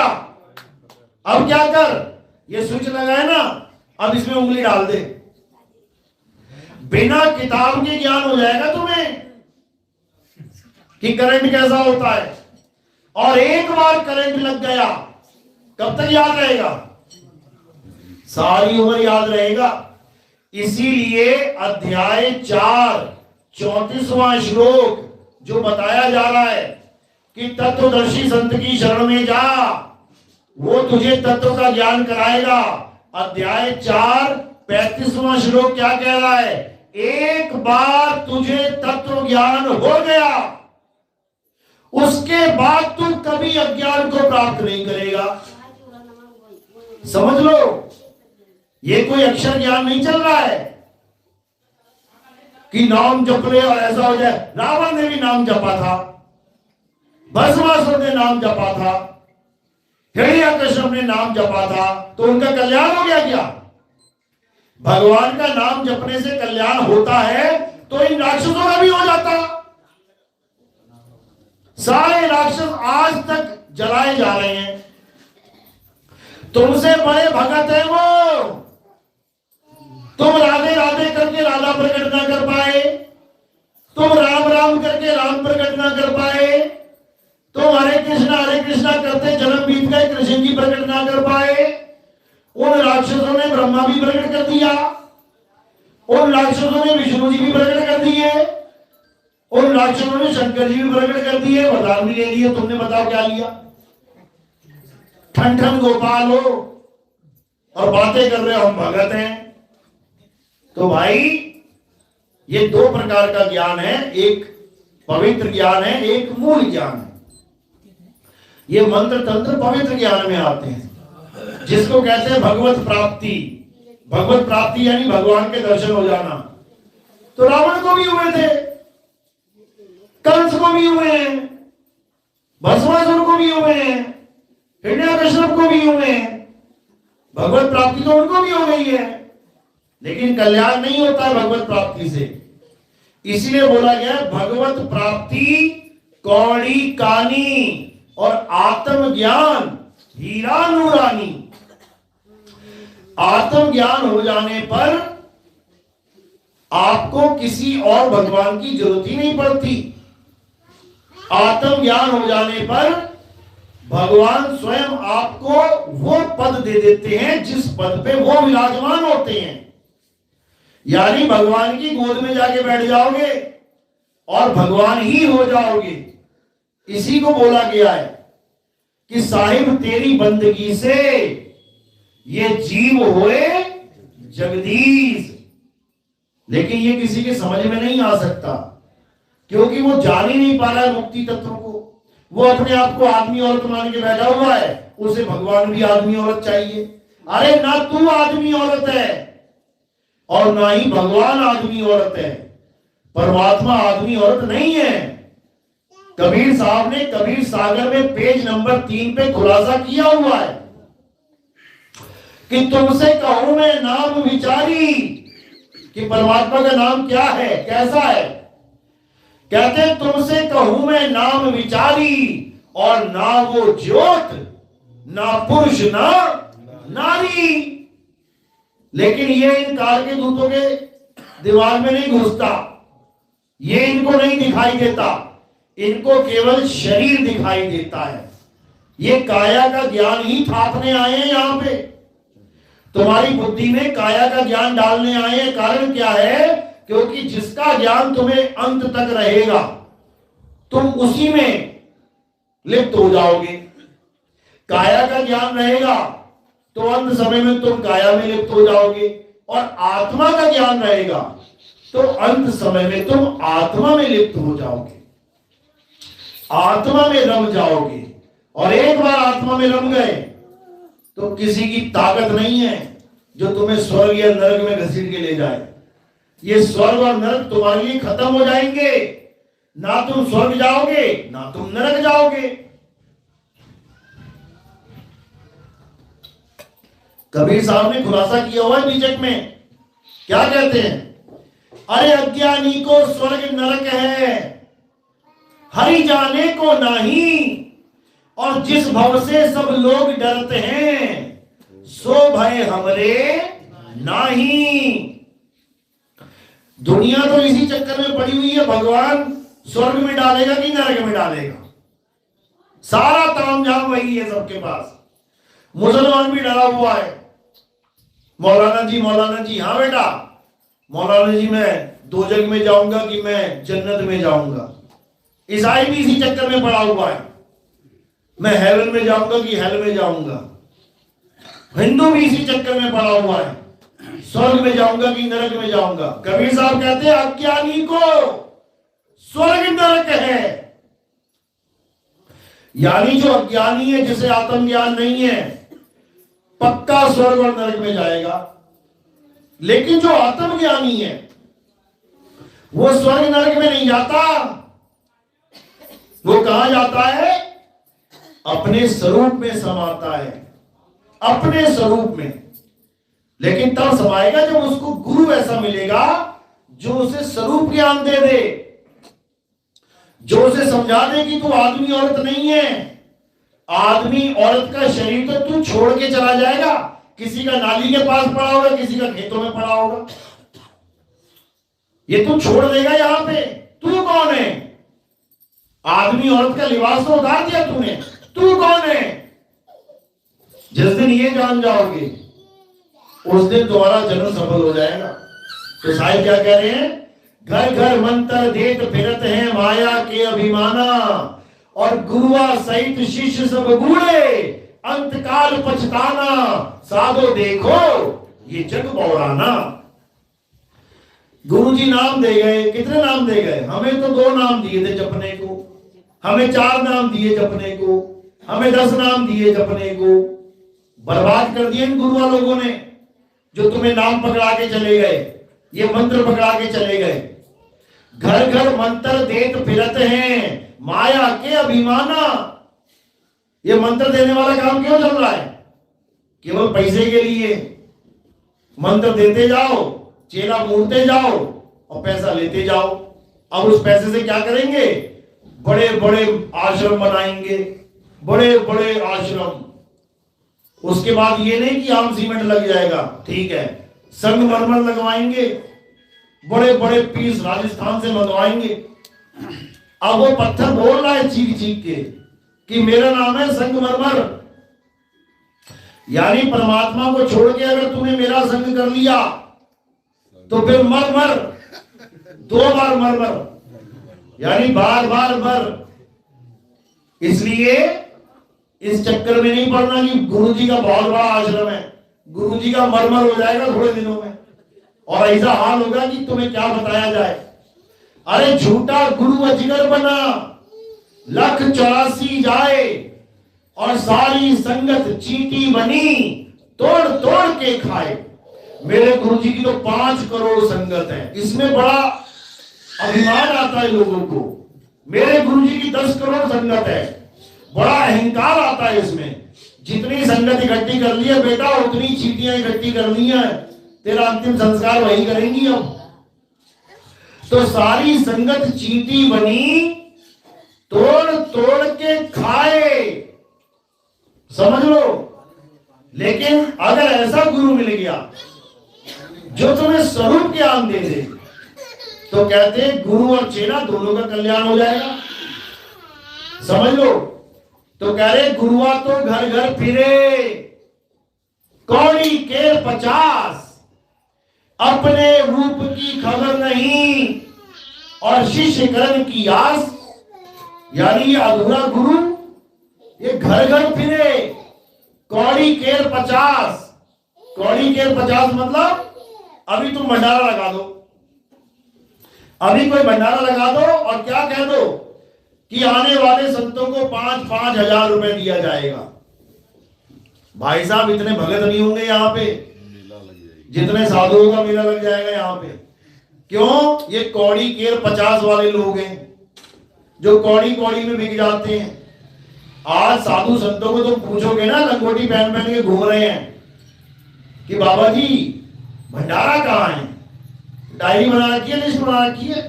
अब क्या कर, ये स्विच लगा है ना, अब इसमें उंगली डाल दे। बिना किताब के ज्ञान हो जाएगा तुम्हें कि करंट कैसा होता है। और एक बार करंट लग गया, कब तक याद रहेगा? सारी उम्र याद रहेगा। इसीलिए अध्याय 4 34वां श्लोक जो बताया जा रहा है कि तत्वदर्शी संत की शरण में जा, वो तुझे तत्व का ज्ञान कराएगा। अध्याय 4 35वां श्लोक क्या कह रहा है? एक बार तुझे तत्व ज्ञान हो गया, उसके बाद तू कभी अज्ञान को प्राप्त नहीं करेगा। समझ लो, ये कोई अक्षर ज्ञान नहीं चल रहा है कि नाम जप ले और ऐसा हो जाए। रावण ने भी नाम जपा था, भस्मासुर ने नाम जपा था, हिरण्यकश्यप ने नाम जपा था, तो उनका कल्याण हो गया क्या? भगवान का नाम जपने से कल्याण होता है तो इन राक्षसों का भी हो जाता। सारे राक्षस आज तक जलाए जा रहे हैं, तुमसे बड़े भगत है वो। तुम राधे राधे करके राधा प्रकट ना कर पाए, तुम राम राम करके राम प्रकट ना कर पाए, तुम हरे कृष्णा करते जन्म बीत गए, कृष्ण जी प्रकट ना कर पाए। उन राक्षसों ने ब्रह्मा भी प्रकट कर दिया, उन राक्षसों ने विष्णु जी भी प्रकट कर दिए, उन राक्षसों ने शंकर जी भी प्रकट कर दिए, वरदान भी ले लिए। तुमने बताओ क्या लिया? ठन ठन गोपाल हो और बातें कर रहे हो हम भगत हैं। तो भाई ये दो प्रकार का ज्ञान है, एक पवित्र ज्ञान है, एक मूल ज्ञान है। ये मंत्र तंत्र पवित्र ज्ञान में आते हैं, जिसको कहते हैं भगवत प्राप्ति। भगवत प्राप्ति यानी भगवान के दर्शन हो जाना। तो रावण को भी हुए थे, कंस को भी हुए हैं, भस्मासुर को भी हुए हैं, हिरण्यकश्यप को भी हुए हैं। भगवत प्राप्ति तो उनको भी हो गई है, लेकिन कल्याण नहीं होता है भगवत प्राप्ति से। इसलिए बोला गया भगवत प्राप्ति कौड़ी कानी और आत्मज्ञान हीरा नूरानी। आत्मज्ञान हो जाने पर आपको किसी और भगवान की जरूरत ही नहीं पड़ती। आत्मज्ञान हो जाने पर भगवान स्वयं आपको वो पद दे देते हैं जिस पद पे वो विराजमान होते हैं। यानी भगवान की गोद में जाके बैठ जाओगे और भगवान ही हो जाओगे। इसी को बोला गया है कि साहिब तेरी बंदगी से ये जीव होए जगदीश। लेकिन ये किसी के समझ में नहीं आ सकता, क्योंकि वो जान ही नहीं पा रहा है मुक्ति तत्व को। वो अपने आप को आदमी औरत मान के बैठा हुआ है, उसे भगवान भी आदमी औरत चाहिए। अरे ना तू आदमी औरत है और ना ही भगवान आदमी औरत है। परमात्मा आदमी औरत नहीं है। कबीर साहब ने कबीर सागर में पेज नंबर 3 पे खुलासा किया हुआ है कि तुमसे कहूं मैं नाम विचारी, कि परमात्मा का नाम क्या है, कैसा है। कहते तुमसे कहूं मैं नाम विचारी, और ना वो ज्योत ना पुरुष ना नारी। लेकिन ये इन काल के दूतों के दिमाग में नहीं घुसता, ये इनको नहीं दिखाई देता। इनको केवल शरीर दिखाई देता है। ये काया का ज्ञान ही थापने आए हैं यहां पे, तुम्हारी बुद्धि में काया का ज्ञान डालने आए हैं। कारण क्या है? क्योंकि जिसका ज्ञान तुम्हें अंत तक रहेगा तुम उसी में लिप्त हो जाओगे। काया का ज्ञान रहेगा तो अंत समय में तुम काया में लिप्त हो जाओगे, और आत्मा का ज्ञान रहेगा तो अंत समय में तुम आत्मा में लिप्त हो जाओगे, आत्मा में रम जाओगे। और एक बार आत्मा में रम गए तो किसी की ताकत नहीं है जो तुम्हें स्वर्ग या नरक में घसीट के ले जाए। ये स्वर्ग और नरक तुम्हारे लिए खत्म हो जाएंगे, ना तुम स्वर्ग जाओगे ना तुम नरक जाओगे। कबीर साहब ने खुलासा किया हुआ है बीजक में, क्या कहते हैं? अरे अज्ञानी को स्वर्ग नरक है, हरि जाने को नहीं, और जिस भव से सब लोग डरते हैं सो भय हमरे नाही। दुनिया तो इसी चक्कर में पड़ी हुई है, भगवान स्वर्ग में डालेगा कि नरक में डालेगा, सारा तामझाम वही है सबके पास। मुसलमान भी डरा हुआ है, मौलाना जी, हाँ बेटा मौलाना जी मैं दोजख में जाऊंगा कि मैं जन्नत में जाऊंगा। ईसाई भी इसी चक्कर में पड़ा हुआ है, मैं हेवन में जाऊंगा कि हेल में जाऊंगा। हिंदू भी इसी चक्कर में पड़ा हुआ है, स्वर्ग में जाऊंगा कि नरक में जाऊंगा। कबीर साहब कहते हैं अज्ञानी को स्वर्ग नरक है, यानी जो अज्ञानी है, जिसे आत्मज्ञान नहीं है, पक्का स्वर्ग और नरक में जाएगा। लेकिन जो आत्मज्ञानी है वो स्वर्ग नरक में नहीं जाता, वो कहां जाता है? अपने स्वरूप में समाता है, अपने स्वरूप में। लेकिन तब समाएगा जब उसको गुरु ऐसा मिलेगा जो उसे स्वरूप ज्ञान दे दे, जो उसे समझा दे कि तू आदमी औरत नहीं है। आदमी औरत का शरीर तो तू छोड़ के चला जाएगा, किसी का नाली के पास पड़ा होगा, किसी का खेतों में पड़ा होगा, ये तू छोड़ देगा। यहां पे तू कौन है? आदमी औरत का लिबास तो उतार दिया तूने, तू कौन है? जिस दिन ये जान जाओगे उस दिन तुम्हारा जन्म सफल हो जाएगा। तो साहिब क्या कह रहे हैं? घर घर मंत्र देत फिरत हैं माया के अभिमाना, और गुरुआ सहित शिष्य सब बूढ़े, अंतकाल पछताना, साधो देखो ये जग बौराना। गुरु जी नाम दे गए, कितने नाम दे गए? हमें तो 2 नाम दिए थे जपने को, हमें 4 नाम दिए जपने को, हमें 10 नाम दिए जपने को। बर्बाद कर दिए इन गुरुआ लोगों ने, जो तुम्हें नाम पकड़ा के चले गए, ये मंत्र पकड़ा के चले गए। घर घर मंत्र देत फिरत हैं माया के अभिमाना। ये मंत्र देने वाला काम क्यों चल रहा है? केवल पैसे के लिए मंत्र देते जाओ, चेला मूड़ते जाओ और पैसा लेते जाओ। अब उस पैसे से क्या करेंगे? बड़े बड़े आश्रम बनाएंगे, बड़े बड़े आश्रम। उसके बाद ये नहीं कि आम सीमेंट लग जाएगा, ठीक है, संगमरमर लगवाएंगे, बड़े बड़े पीस राजस्थान से मंगवाएंगे। अब वो पत्थर बोल रहा है चीख चीख के कि मेरा नाम है संगमरमर। यानी परमात्मा को छोड़ के अगर तूने मेरा संग कर लिया तो फिर मर मर, 2 बार मर मर, यानी बार बार मर। इसलिए इस चक्कर में नहीं पड़ना कि गुरुजी का बहुत बड़ा आश्रम है, गुरुजी का मरमर हो जाएगा थोड़े दिनों में, और ऐसा हाल होगा कि तुम्हें क्या बताया जाए। अरे झूठा गुरु अजगर बना, 184 जाए, और सारी संगत चींटी बनी, तोड़ तोड़ के खाए। मेरे गुरुजी की तो 5 करोड़ संगत है, इसमें बड़ा अभिमान आता है लोगों को। मेरे गुरुजी की 10 करोड़ संगत है, बड़ा अहंकार आता है इसमें। जितनी संगत इकट्ठी कर ली है बेटा, उतनी चींटियां इकट्ठी कर ली है, तेरा अंतिम संस्कार वही करेंगी। अब तो सारी संगत चींटी बनी, तोड़ तोड़ के खाए, समझ लो। लेकिन अगर ऐसा गुरु मिल गया जो तुम्हें स्वरूप ज्ञान दे दे, तो कहते हैं गुरु और चेला दोनों का कल्याण हो जाएगा, समझ लो। तो कह रहे गुरुआ तो घर घर फिरे, कौड़ी के 50, अपने रूप की खबर नहीं, और शिष्य करण की आस। यानी ये अधूरा गुरु ये घर घर फिरे, कौड़ी केर 50। कौड़ी केर 50 मतलब अभी तुम भंडारा लगा दो, अभी कोई भंडारा लगा दो और क्या कह दो कि आने वाले संतों को 5-5 हजार रुपए दिया जाएगा। भाई साहब इतने भगत नहीं होंगे यहाँ पे जितने साधुओं का मेला लग जाएगा यहाँ पे। क्यों? ये कौड़ी केर 50 वाले लोग हैं जो कौड़ी कौड़ी में बिक जाते हैं। आज साधु संतों को तुम पूछोगे ना, लंगोटी पहन पहन के घूम रहे हैं कि बाबा जी भंडारा कहाँ है, डायरी बना रखी है, लिस्ट बना रखी है,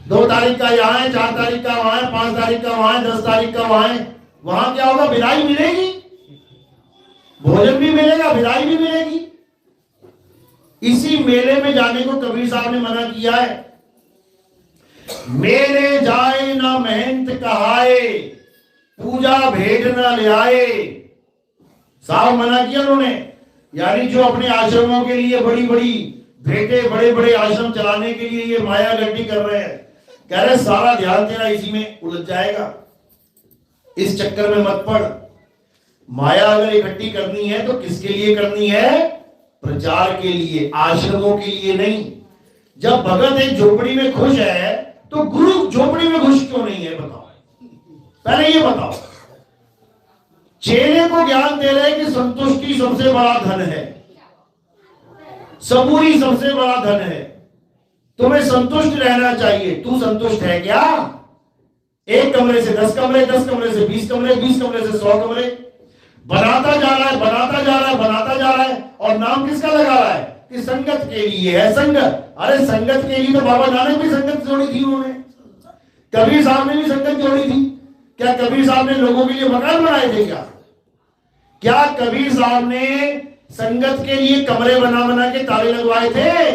2 तारीख का यहाँ है, 4 तारीख का वहां है, 5 तारीख का वहां है, 10 तारीख का वहां है। वहां क्या होगा? विदाई मिलेगी, भोजन भी मिलेगा, विदाई भी मिलेगी। इसी मेले में जाने को कबीर साहब ने मना किया है। मेले जाए ना महंत कहाए, पूजा भेंट ना ले आए। साहब मना किया उन्होंने। यानी जो अपने आश्रमों के लिए बड़ी बड़ी भेंटे, बड़े बड़े आश्रम चलाने के लिए ये माया गड्डी कर रहे हैं, कह रहे सारा ध्यान तेरा इसी में उलझ जाएगा, इस चक्कर में मत पड़। माया अगर इकट्ठी करनी है तो किसके लिए करनी है? प्रचार के लिए, आश्रमों के लिए नहीं। जब भगत एक झोपड़ी में खुश है तो गुरु झोपड़ी में खुश क्यों नहीं है? बताओ, पहले ये बताओ। चेले को ज्ञान दे रहे कि संतुष्टि सबसे बड़ा धन है, सबूरी सबसे बड़ा धन है, तुम्हें संतुष्ट रहना चाहिए। तू संतुष्ट है क्या? 1 कमरे से 10 कमरे, 10 कमरे से 20 कमरे, 20 कमरे से 100 कमरे बनाता जा रहा है, बनाता जा रहा है, बनाता जा रहा है। और नाम किसका लगा रहा है कि संगत के लिए है। संगत, अरे संगत के लिए तो बाबा नानक भी संगत जोड़ी थी उन्होंने, कबीर साहब ने भी संगत जोड़ी थी। क्या कबीर साहब ने लोगों के लिए मकान बनाए थे? क्या कबीर साहब ने संगत के लिए कमरे बना बना के ताले लगवाए थे?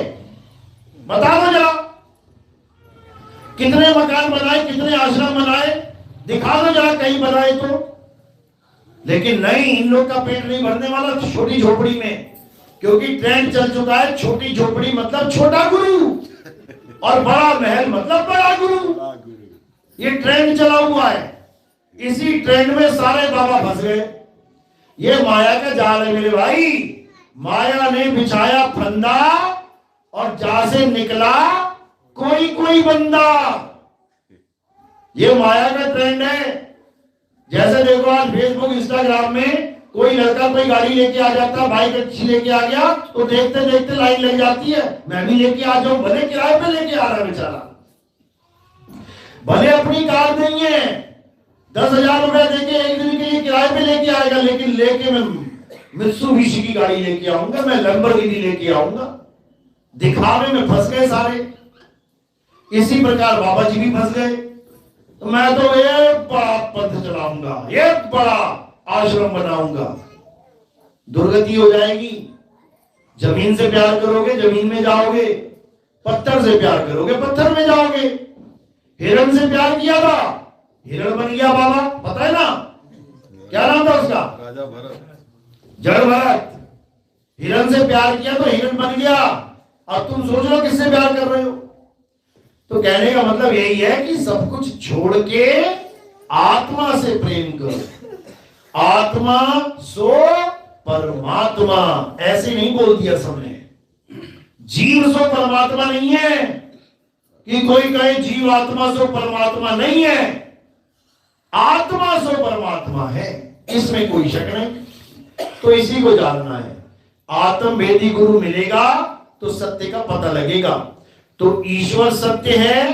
बता दो जरा, कितने मकान बनाए, कितने आश्रम बनाए, दिखा दो जरा कहीं बनाए तो। लेकिन नहीं, इन लोग का पेट नहीं भरने वाला छोटी झोपड़ी में, क्योंकि ट्रेंड चल चुका है छोटी झोपड़ी मतलब छोटा गुरु और बड़ा महल मतलब बड़ा गुरु। ये ट्रेंड चला हुआ है, इसी ट्रेंड में सारे बाबा फंस गए। ये माया का जाल है मेरे भाई। माया ने बिछाया फंदा और जा से निकला कोई कोई बंदा। ये माया का ट्रेंड है। जैसे देखो आज फेसबुक इंस्टाग्राम में कोई लड़का कोई गाड़ी लेके आ जाता, बाइक अच्छी लेके आ गया तो देखते देखते लाइन लग जाती है, मैं भी लेके आ जाऊं। भले किराए पे लेके आ रहा है बेचारा, भले अपनी कार नहीं है, 10,000 रुपए देके एक दिन के लिए किराए पे लेके आएगा, लेकिन लेके मैं मित्सुबिशी की गाड़ी लेके आऊंगा, मैं लैम्बोर्गिनी लेके आऊंगा। दिखावे में फंस गए सारे। इसी प्रकार बाबा जी भी फंस गए। तो मैं तो ये बड़ा पथ चलाऊंगा, ये बड़ा आश्रम बनाऊंगा। दुर्गति हो जाएगी। जमीन से प्यार करोगे, जमीन में जाओगे। पत्थर से प्यार करोगे, पत्थर में जाओगे। हिरण से प्यार किया था, हिरण बन गया बाबा, पता है ना क्या नाम था उसका? राजा भरत, जड़ भरत। हिरण से प्यार किया तो हिरण बन गया। अब तुम सोच लो किससे प्यार कर रहे हो। तो कहने का मतलब यही है कि सब कुछ छोड़ के आत्मा से प्रेम करो। आत्मा सो परमात्मा, ऐसे नहीं बोल दिया सबने। जीव सो परमात्मा नहीं है कि कोई कहे जीव आत्मा सो परमात्मा नहीं है। आत्मा सो परमात्मा है, इसमें कोई शक नहीं। तो इसी को जानना है। आत्म भेदी गुरु मिलेगा तो सत्य का पता लगेगा। तो ईश्वर सत्य है,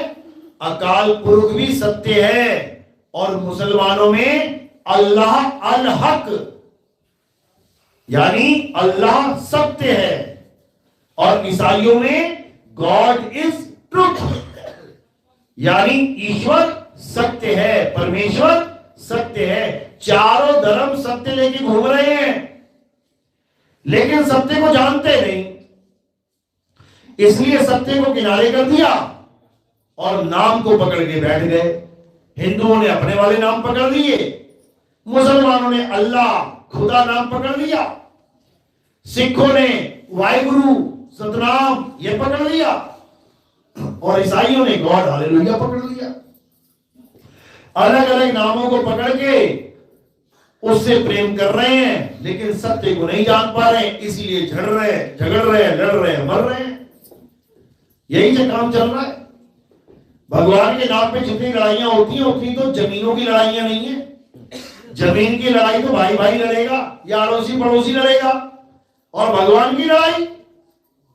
अकाल पुरुष भी सत्य है, और मुसलमानों में अल्लाह अल हक यानी अल्लाह सत्य है, और ईसाइयों में गॉड इज ट्रुथ यानी ईश्वर सत्य है, परमेश्वर सत्य है। चारों धर्म सत्य लेके घूम रहे हैं, लेकिन सत्य को जानते नहीं, इसलिए सत्य को किनारे कर दिया और नाम को पकड़ के बैठ गए। हिंदुओं ने अपने वाले नाम पकड़ लिए, मुसलमानों ने अल्लाह खुदा नाम पकड़ लिया, सिखों ने वाहिगुरु सतनाम ये पकड़ लिया, और ईसाइयों ने गॉड हालेलुया पकड़ लिया। अलग अलग नामों को पकड़ के उससे प्रेम कर रहे हैं लेकिन सत्य को नहीं जान पा रहे हैं, इसीलिए झगड़ रहे हैं, लड़ रहे हैं, मर रहे हैं। यही जो काम चल रहा है। भगवान के नाम पे जितनी लड़ाइयां होती हैं उतनी तो जमीनों की लड़ाइयां नहीं है। जमीन की लड़ाई तो भाई भाई लड़ेगा या अड़ोसी पड़ोसी लड़ेगा, और भगवान की लड़ाई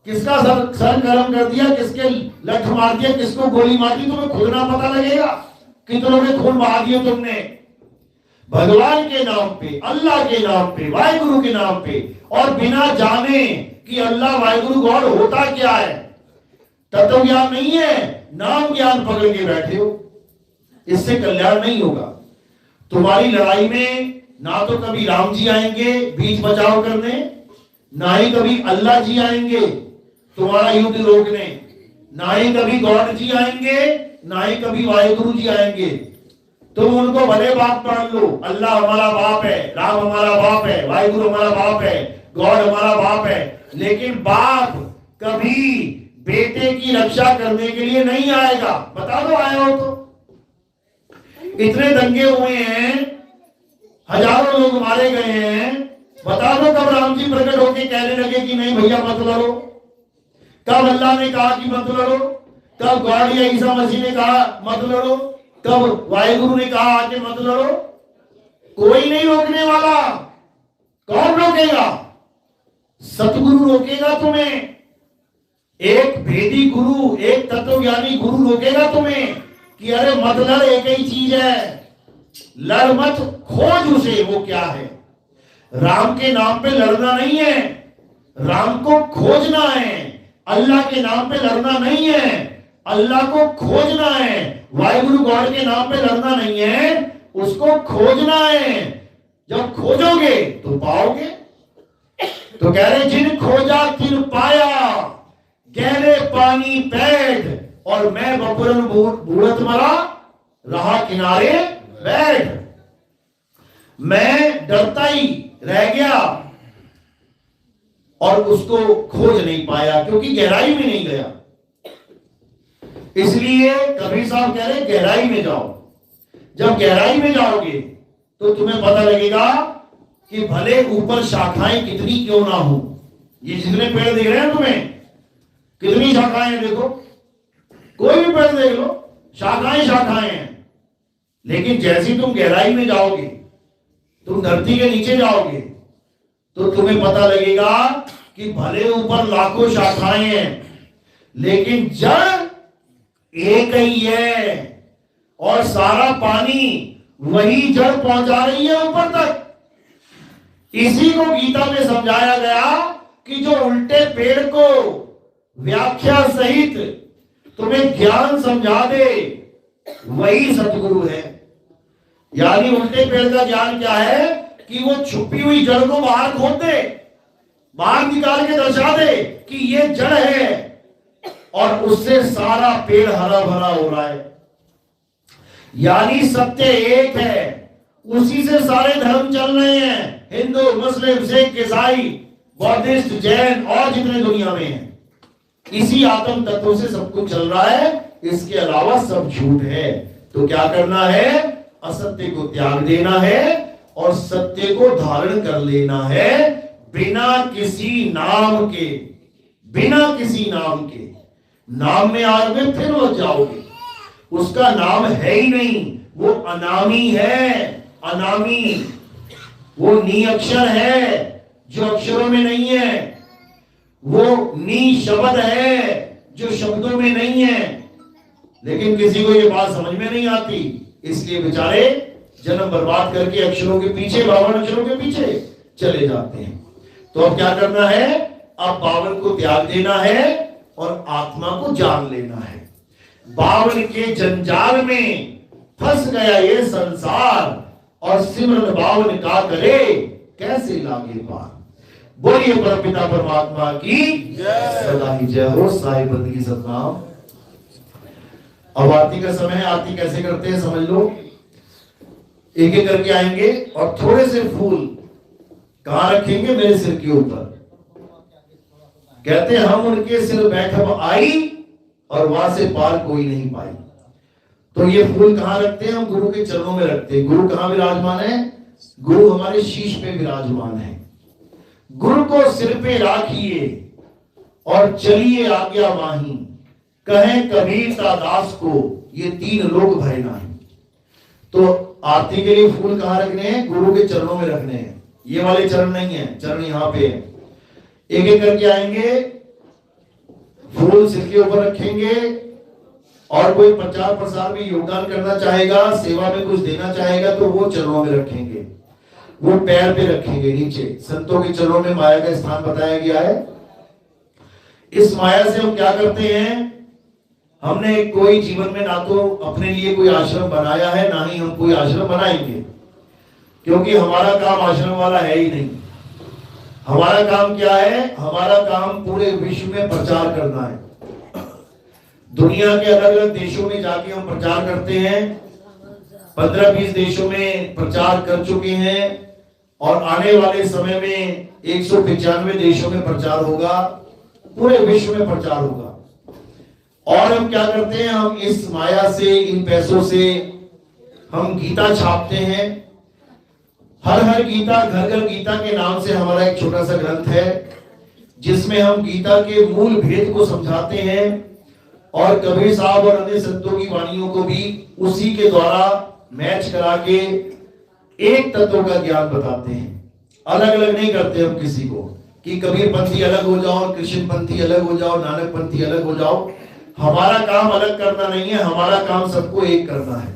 किसका सर गरम कर दिया, किसके लठ मार दिया, किसको गोली मार दी, तुम्हें खुद ना पता लगेगा कितनों ने खून बहा दिए तुमने। भगवान के नाम पे, अल्लाह के नाम पे, वाहिगुरु के नाम पे, और बिना जाने कि अल्लाह वाहिगुरु गॉड होता क्या है, तत्व ज्ञान नहीं है, नाम ज्ञान पकड़ के बैठे हो, इससे कल्याण नहीं होगा। तुम्हारी लड़ाई में ना तो कभी राम जी आएंगे बीच बचाव करने, ना ही कभी अल्लाह जी आएंगे तुम्हारा युद्ध रोकने, ना ही कभी गॉड जी आएंगे, ना ही कभी वाहिगुरु जी आएंगे। तुम उनको भले बाप मान लो, अल्लाह हमारा बाप है, राम हमारा बाप है, वाहिगुरु हमारा बाप है, गॉड हमारा बाप है, लेकिन बाप कभी बेटे की रक्षा करने के लिए नहीं आएगा। बता दो आया हो तो। इतने दंगे हुए हैं, हजारों लोग मारे गए हैं, बता दो कब राम जी प्रकट होकर कहने लगे कि नहीं भैया मत लड़ो? कब अल्लाह ने कहा कि मत लड़ो? कब गॉड या ईसा मसीह ने कहा मत लड़ो? कब वाहिगुरु ने कहा आके मत लड़ो? कोई नहीं रोकने वाला। कौन रोकेगा? सतगुरु रोकेगा तुम्हें। एक भेदी गुरु, एक तत्वज्ञानी गुरु रोकेगा तुम्हें कि अरे मत लड़, एक ही चीज है, लड़ मत, खोज उसे, वो क्या है। राम के नाम पे लड़ना नहीं है, राम को खोजना है। अल्लाह के नाम पे लड़ना नहीं है, अल्लाह को खोजना है। वाहिगुरु गॉड के नाम पे लड़ना नहीं है, उसको खोजना है। जब खोजोगे तो पाओगे। तो कह रहे जिन खोजा तिन पाया, गहरे पानी पैठ, और मैं बपुरन बूढ़त मरा रहा किनारे बैठ। मैं डरता ही रह गया और उसको खोज नहीं पाया क्योंकि गहराई में नहीं गया। इसलिए कबीर साहब कह रहे गहराई में जाओ। जब गहराई में जाओगे तो तुम्हें पता लगेगा कि भले ऊपर शाखाएं कितनी क्यों ना हो, ये जितने पेड़ दिख रहे हैं तुम्हें, कितनी शाखाएं हैं देखो, कोई भी पेड़ देख लो, शाखाएं शाखाएं हैं। लेकिन जैसी तुम गहराई में जाओगे, तुम धरती के नीचे जाओगे, तो तुम्हें पता लगेगा कि भले ऊपर लाखों शाखाएं हैं लेकिन जड़ एक ही है, और सारा पानी वही जड़ पहुंचा रही है ऊपर तक। इसी को गीता में समझाया गया कि जो उल्टे पेड़ को व्याख्या सहित तुम्हें ज्ञान समझा दे वही सतगुरु है। यानी उल्टे पेड़ का ज्ञान क्या है कि वो छुपी हुई जड़ को बाहर खोल दे, बाहर निकाल के दर्शा दे कि ये जड़ है, और उससे सारा पेड़ हरा भरा हो रहा है। यानी सत्य एक है, उसी से सारे धर्म चल रहे हैं, हिंदू, मुस्लिम, सिख, ईसाई, बौद्धिस्ट, जैन और जितने दुनिया में हैं, इसी आत्म तत्व से सब कुछ चल रहा है। इसके अलावा सब झूठ है। तो क्या करना है? असत्य को त्याग देना है और सत्य को धारण कर लेना है, बिना किसी नाम के। बिना किसी नाम के। नाम में आओगे फिर हो जाओगे, उसका नाम है ही नहीं, वो अनामी है। अनामी वो नी अक्षर है जो अक्षरों में नहीं है, वो नी शब्द है जो शब्दों में नहीं है। लेकिन किसी को ये बात समझ में नहीं आती, इसलिए बेचारे जन्म बर्बाद करके अक्षरों के पीछे, 52 अक्षरों के पीछे चले जाते हैं। तो अब क्या करना है? अब 52 को त्याग देना है और आत्मा को जान लेना है। 52 के जंजाल में फंस गया ये संसार, और सिमरन 52 का करे कैसे लागे पार। बोलिए परमपिता परमात्मा की सदा ही जय हो। साईं बंदगी सतनाम। अब आरती का समय है। आरती कैसे करते हैं समझ लो। एक एक करके आएंगे और थोड़े से फूल कहां रखेंगे? मेरे सिर के ऊपर। कहते हम उनके सिर बैठब आई और वहां से पार कोई नहीं पाई। तो ये फूल कहां रखते हैं? हम गुरु के चरणों में रखते हैं। गुरु कहां विराजमान है? गुरु हमारे शीश पे विराजमान है। गुरु को सिर पे राखिए और चलिए आज्ञा माही, कहें कबीर दास को ये तीन लोग भय नाही। तो आरती के लिए फूल कहां रखने हैं? गुरु के चरणों में रखने हैं। ये वाले चरण नहीं है, चरण यहां पे है। एक एक करके आएंगे, फूल सिर के ऊपर रखेंगे, और कोई प्रचार प्रसार में योगदान करना चाहेगा, सेवा में कुछ देना चाहेगा, तो वो चरणों में रखेंगे, वो पैर पे रखेंगे नीचे। संतों के चरणों में माया का स्थान बताया गया है। इस माया से हम क्या करते हैं? हमने कोई जीवन में ना तो अपने लिए कोई आश्रम बनाया है, ना ही हम कोई आश्रम बनाएंगे, क्योंकि हमारा काम आश्रम वाला है ही नहीं। हमारा काम क्या है? हमारा काम पूरे विश्व में प्रचार करना है। दुनिया के अलग अलग देशों में जाके हम प्रचार करते हैं। 15-20 देशों में प्रचार कर चुके हैं, और आने वाले समय में 195 देशों में प्रचार होगा, पूरे विश्व में प्रचार होगा। और हम क्या करते हैं? हम इस माया से, इन पैसों से हम गीता छापते हैं। हर हर गीता, घर घर गीता के नाम से हमारा एक छोटा सा ग्रंथ है, जिसमें हम गीता के मूल भेद को समझाते हैं, और कबीर साहब और अन्य संतों की वाणियों को भी उसी के द्वारा मैच करा के एक तत्व का ज्ञान बताते हैं। अलग अलग नहीं करते हम किसी को कि कबीर पंथी अलग हो जाओ, कृष्ण पंथी अलग हो जाओ, नानक पंथी अलग हो जाओ। हमारा काम अलग करना नहीं है, हमारा काम सबको एक करना है।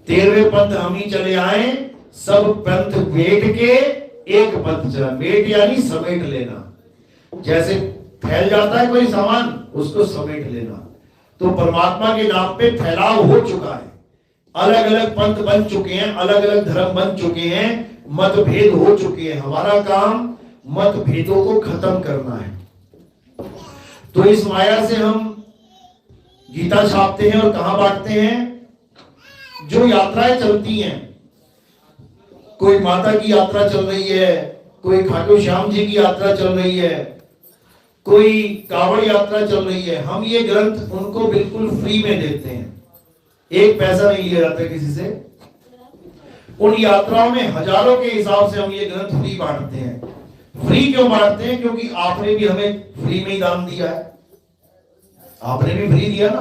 13वें पंथ हम ही चले आए, सब पंथ बेट के एक पंथ चला। बेट यानी समेट लेना। जैसे फैल जाता है कोई सामान, उसको समेट लेना। तो परमात्मा के नाम पे फैलाव हो चुका है, अलग अलग पंथ बन चुके हैं, अलग अलग धर्म बन चुके हैं, मतभेद हो चुके हैं। हमारा काम मतभेदों को खत्म करना है। तो इस माया से हम गीता छापते हैं, और कहां बांटते हैं? जो यात्राएं चलती हैं, कोई माता की यात्रा चल रही है, कोई खाटू श्याम जी की यात्रा चल रही है, कोई कावड़ यात्रा चल रही है, हम ये ग्रंथ उनको बिल्कुल फ्री में देते हैं। एक पैसा नहीं लिया जाता किसी से। उन यात्राओं में हजारों के हिसाब से हम ये ग्रंथ फ्री बांटते हैं। फ्री क्यों बांटते हैं? क्योंकि आपने भी हमें फ्री में ही दान दिया है, आपने भी फ्री दिया ना।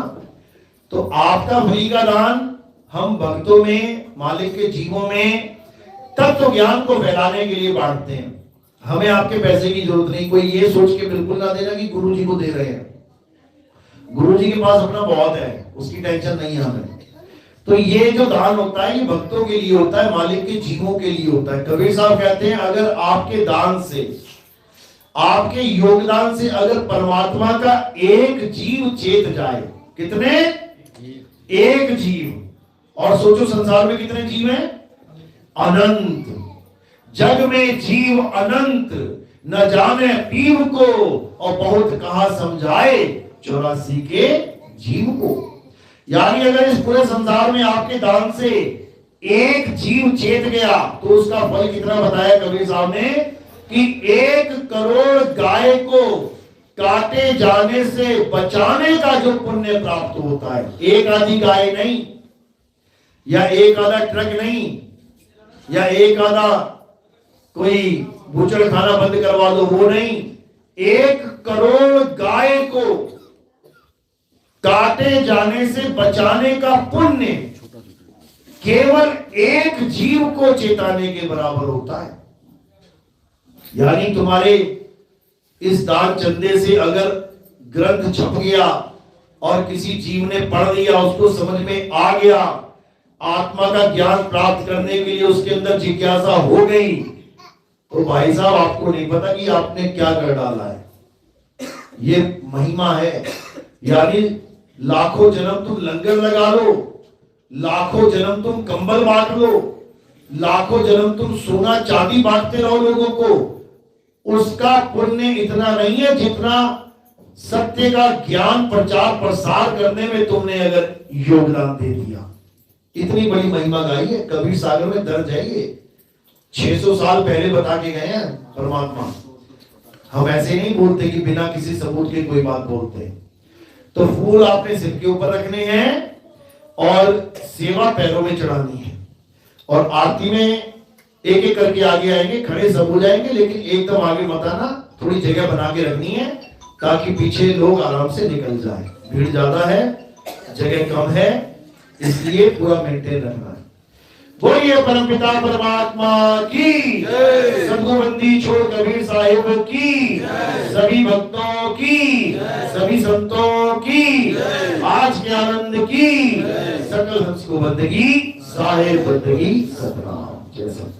तो आपका फ्री का दान हम भक्तों में, मालिक के जीवों में तत्व ज्ञान को फैलाने के लिए बांटते हैं। हमें आपके पैसे की जरूरत नहीं। कोई ये सोच के बिल्कुल ना देना कि गुरु जी को दे रहे हैं। गुरु जी के पास अपना बहुत है, उसकी टेंशन नहीं है हमें। तो ये जो दान होता है, ये भक्तों के लिए होता है, मालिक के जीवों के लिए होता है। कबीर साहब कहते हैं, अगर आपके दान से, आपके योगदान से अगर परमात्मा का एक जीव चेत जाए, कितने? एक जीव। और सोचो संसार में कितने जीव हैं? अनंत। जग में जीव अनंत, न जाने पीव को, और बहुत कहा समझाए 84 के जीव को। यानी अगर इस पूरे संसार में आपके दान से एक जीव चेत गया, तो उसका फल कितना बताया कबीर साहब ने? कि 1 करोड़ गाय को काटे जाने से बचाने का जो पुण्य प्राप्त होता है। एक आधी गाय नहीं, या एक आधा ट्रक नहीं, या एक आधा कोई बूचड़ खाना बंद करवा दो, वो नहीं। 1 करोड़ गाय को काटे जाने से बचाने का पुण्य केवल एक जीव को चेताने के बराबर होता है। यानी तुम्हारे इस दान चंदे से अगर ग्रंथ छप गया और किसी जीव ने पढ़ लिया, उसको समझ में आ गया, आत्मा का ज्ञान प्राप्त करने के लिए उसके अंदर जिज्ञासा हो गई, तो भाई साहब आपको नहीं पता कि आपने क्या कर डाला है। ये महिमा है। यानी लाखों जन्म तुम लंगर लगा लो, लाखों जन्म तुम कंबल बांट लो, लाखों जन्म तुम सोना चांदी बांटते रहो लोगों को, उसका पुण्य इतना नहीं है जितना सत्य का ज्ञान प्रचार प्रसार करने में तुमने अगर योगदान दे दिया। इतनी बड़ी महिमा गाई है, कबीर सागर में दर्ज है ये। 600 साल पहले बता के गए हैं परमात्मा। हम ऐसे नहीं बोलते कि बिना किसी सबूत के कोई बात बोलते। तो फूल आपने सिर के ऊपर रखने हैं और सेवा पैरों में चढ़ानी है। और आरती में एक एक करके आगे आएंगे, खड़े सब हो जाएंगे, लेकिन एकदम आगे मत आना, थोड़ी जगह बना के रखनी है ताकि पीछे लोग आराम से निकल जाए। भीड़ ज्यादा है, जगह कम है, इसलिए पूरा मेंटेन रखना है। बोलिए परमपिता परमात्मा की, संगोबंदी छोड़ कबीर साहिब की, सभी भक्तों की, सभी संतों की, आज के आनंद की, सकल हंस को बंदगी, साहिब बंदगी सतनाम। जय सतनाम।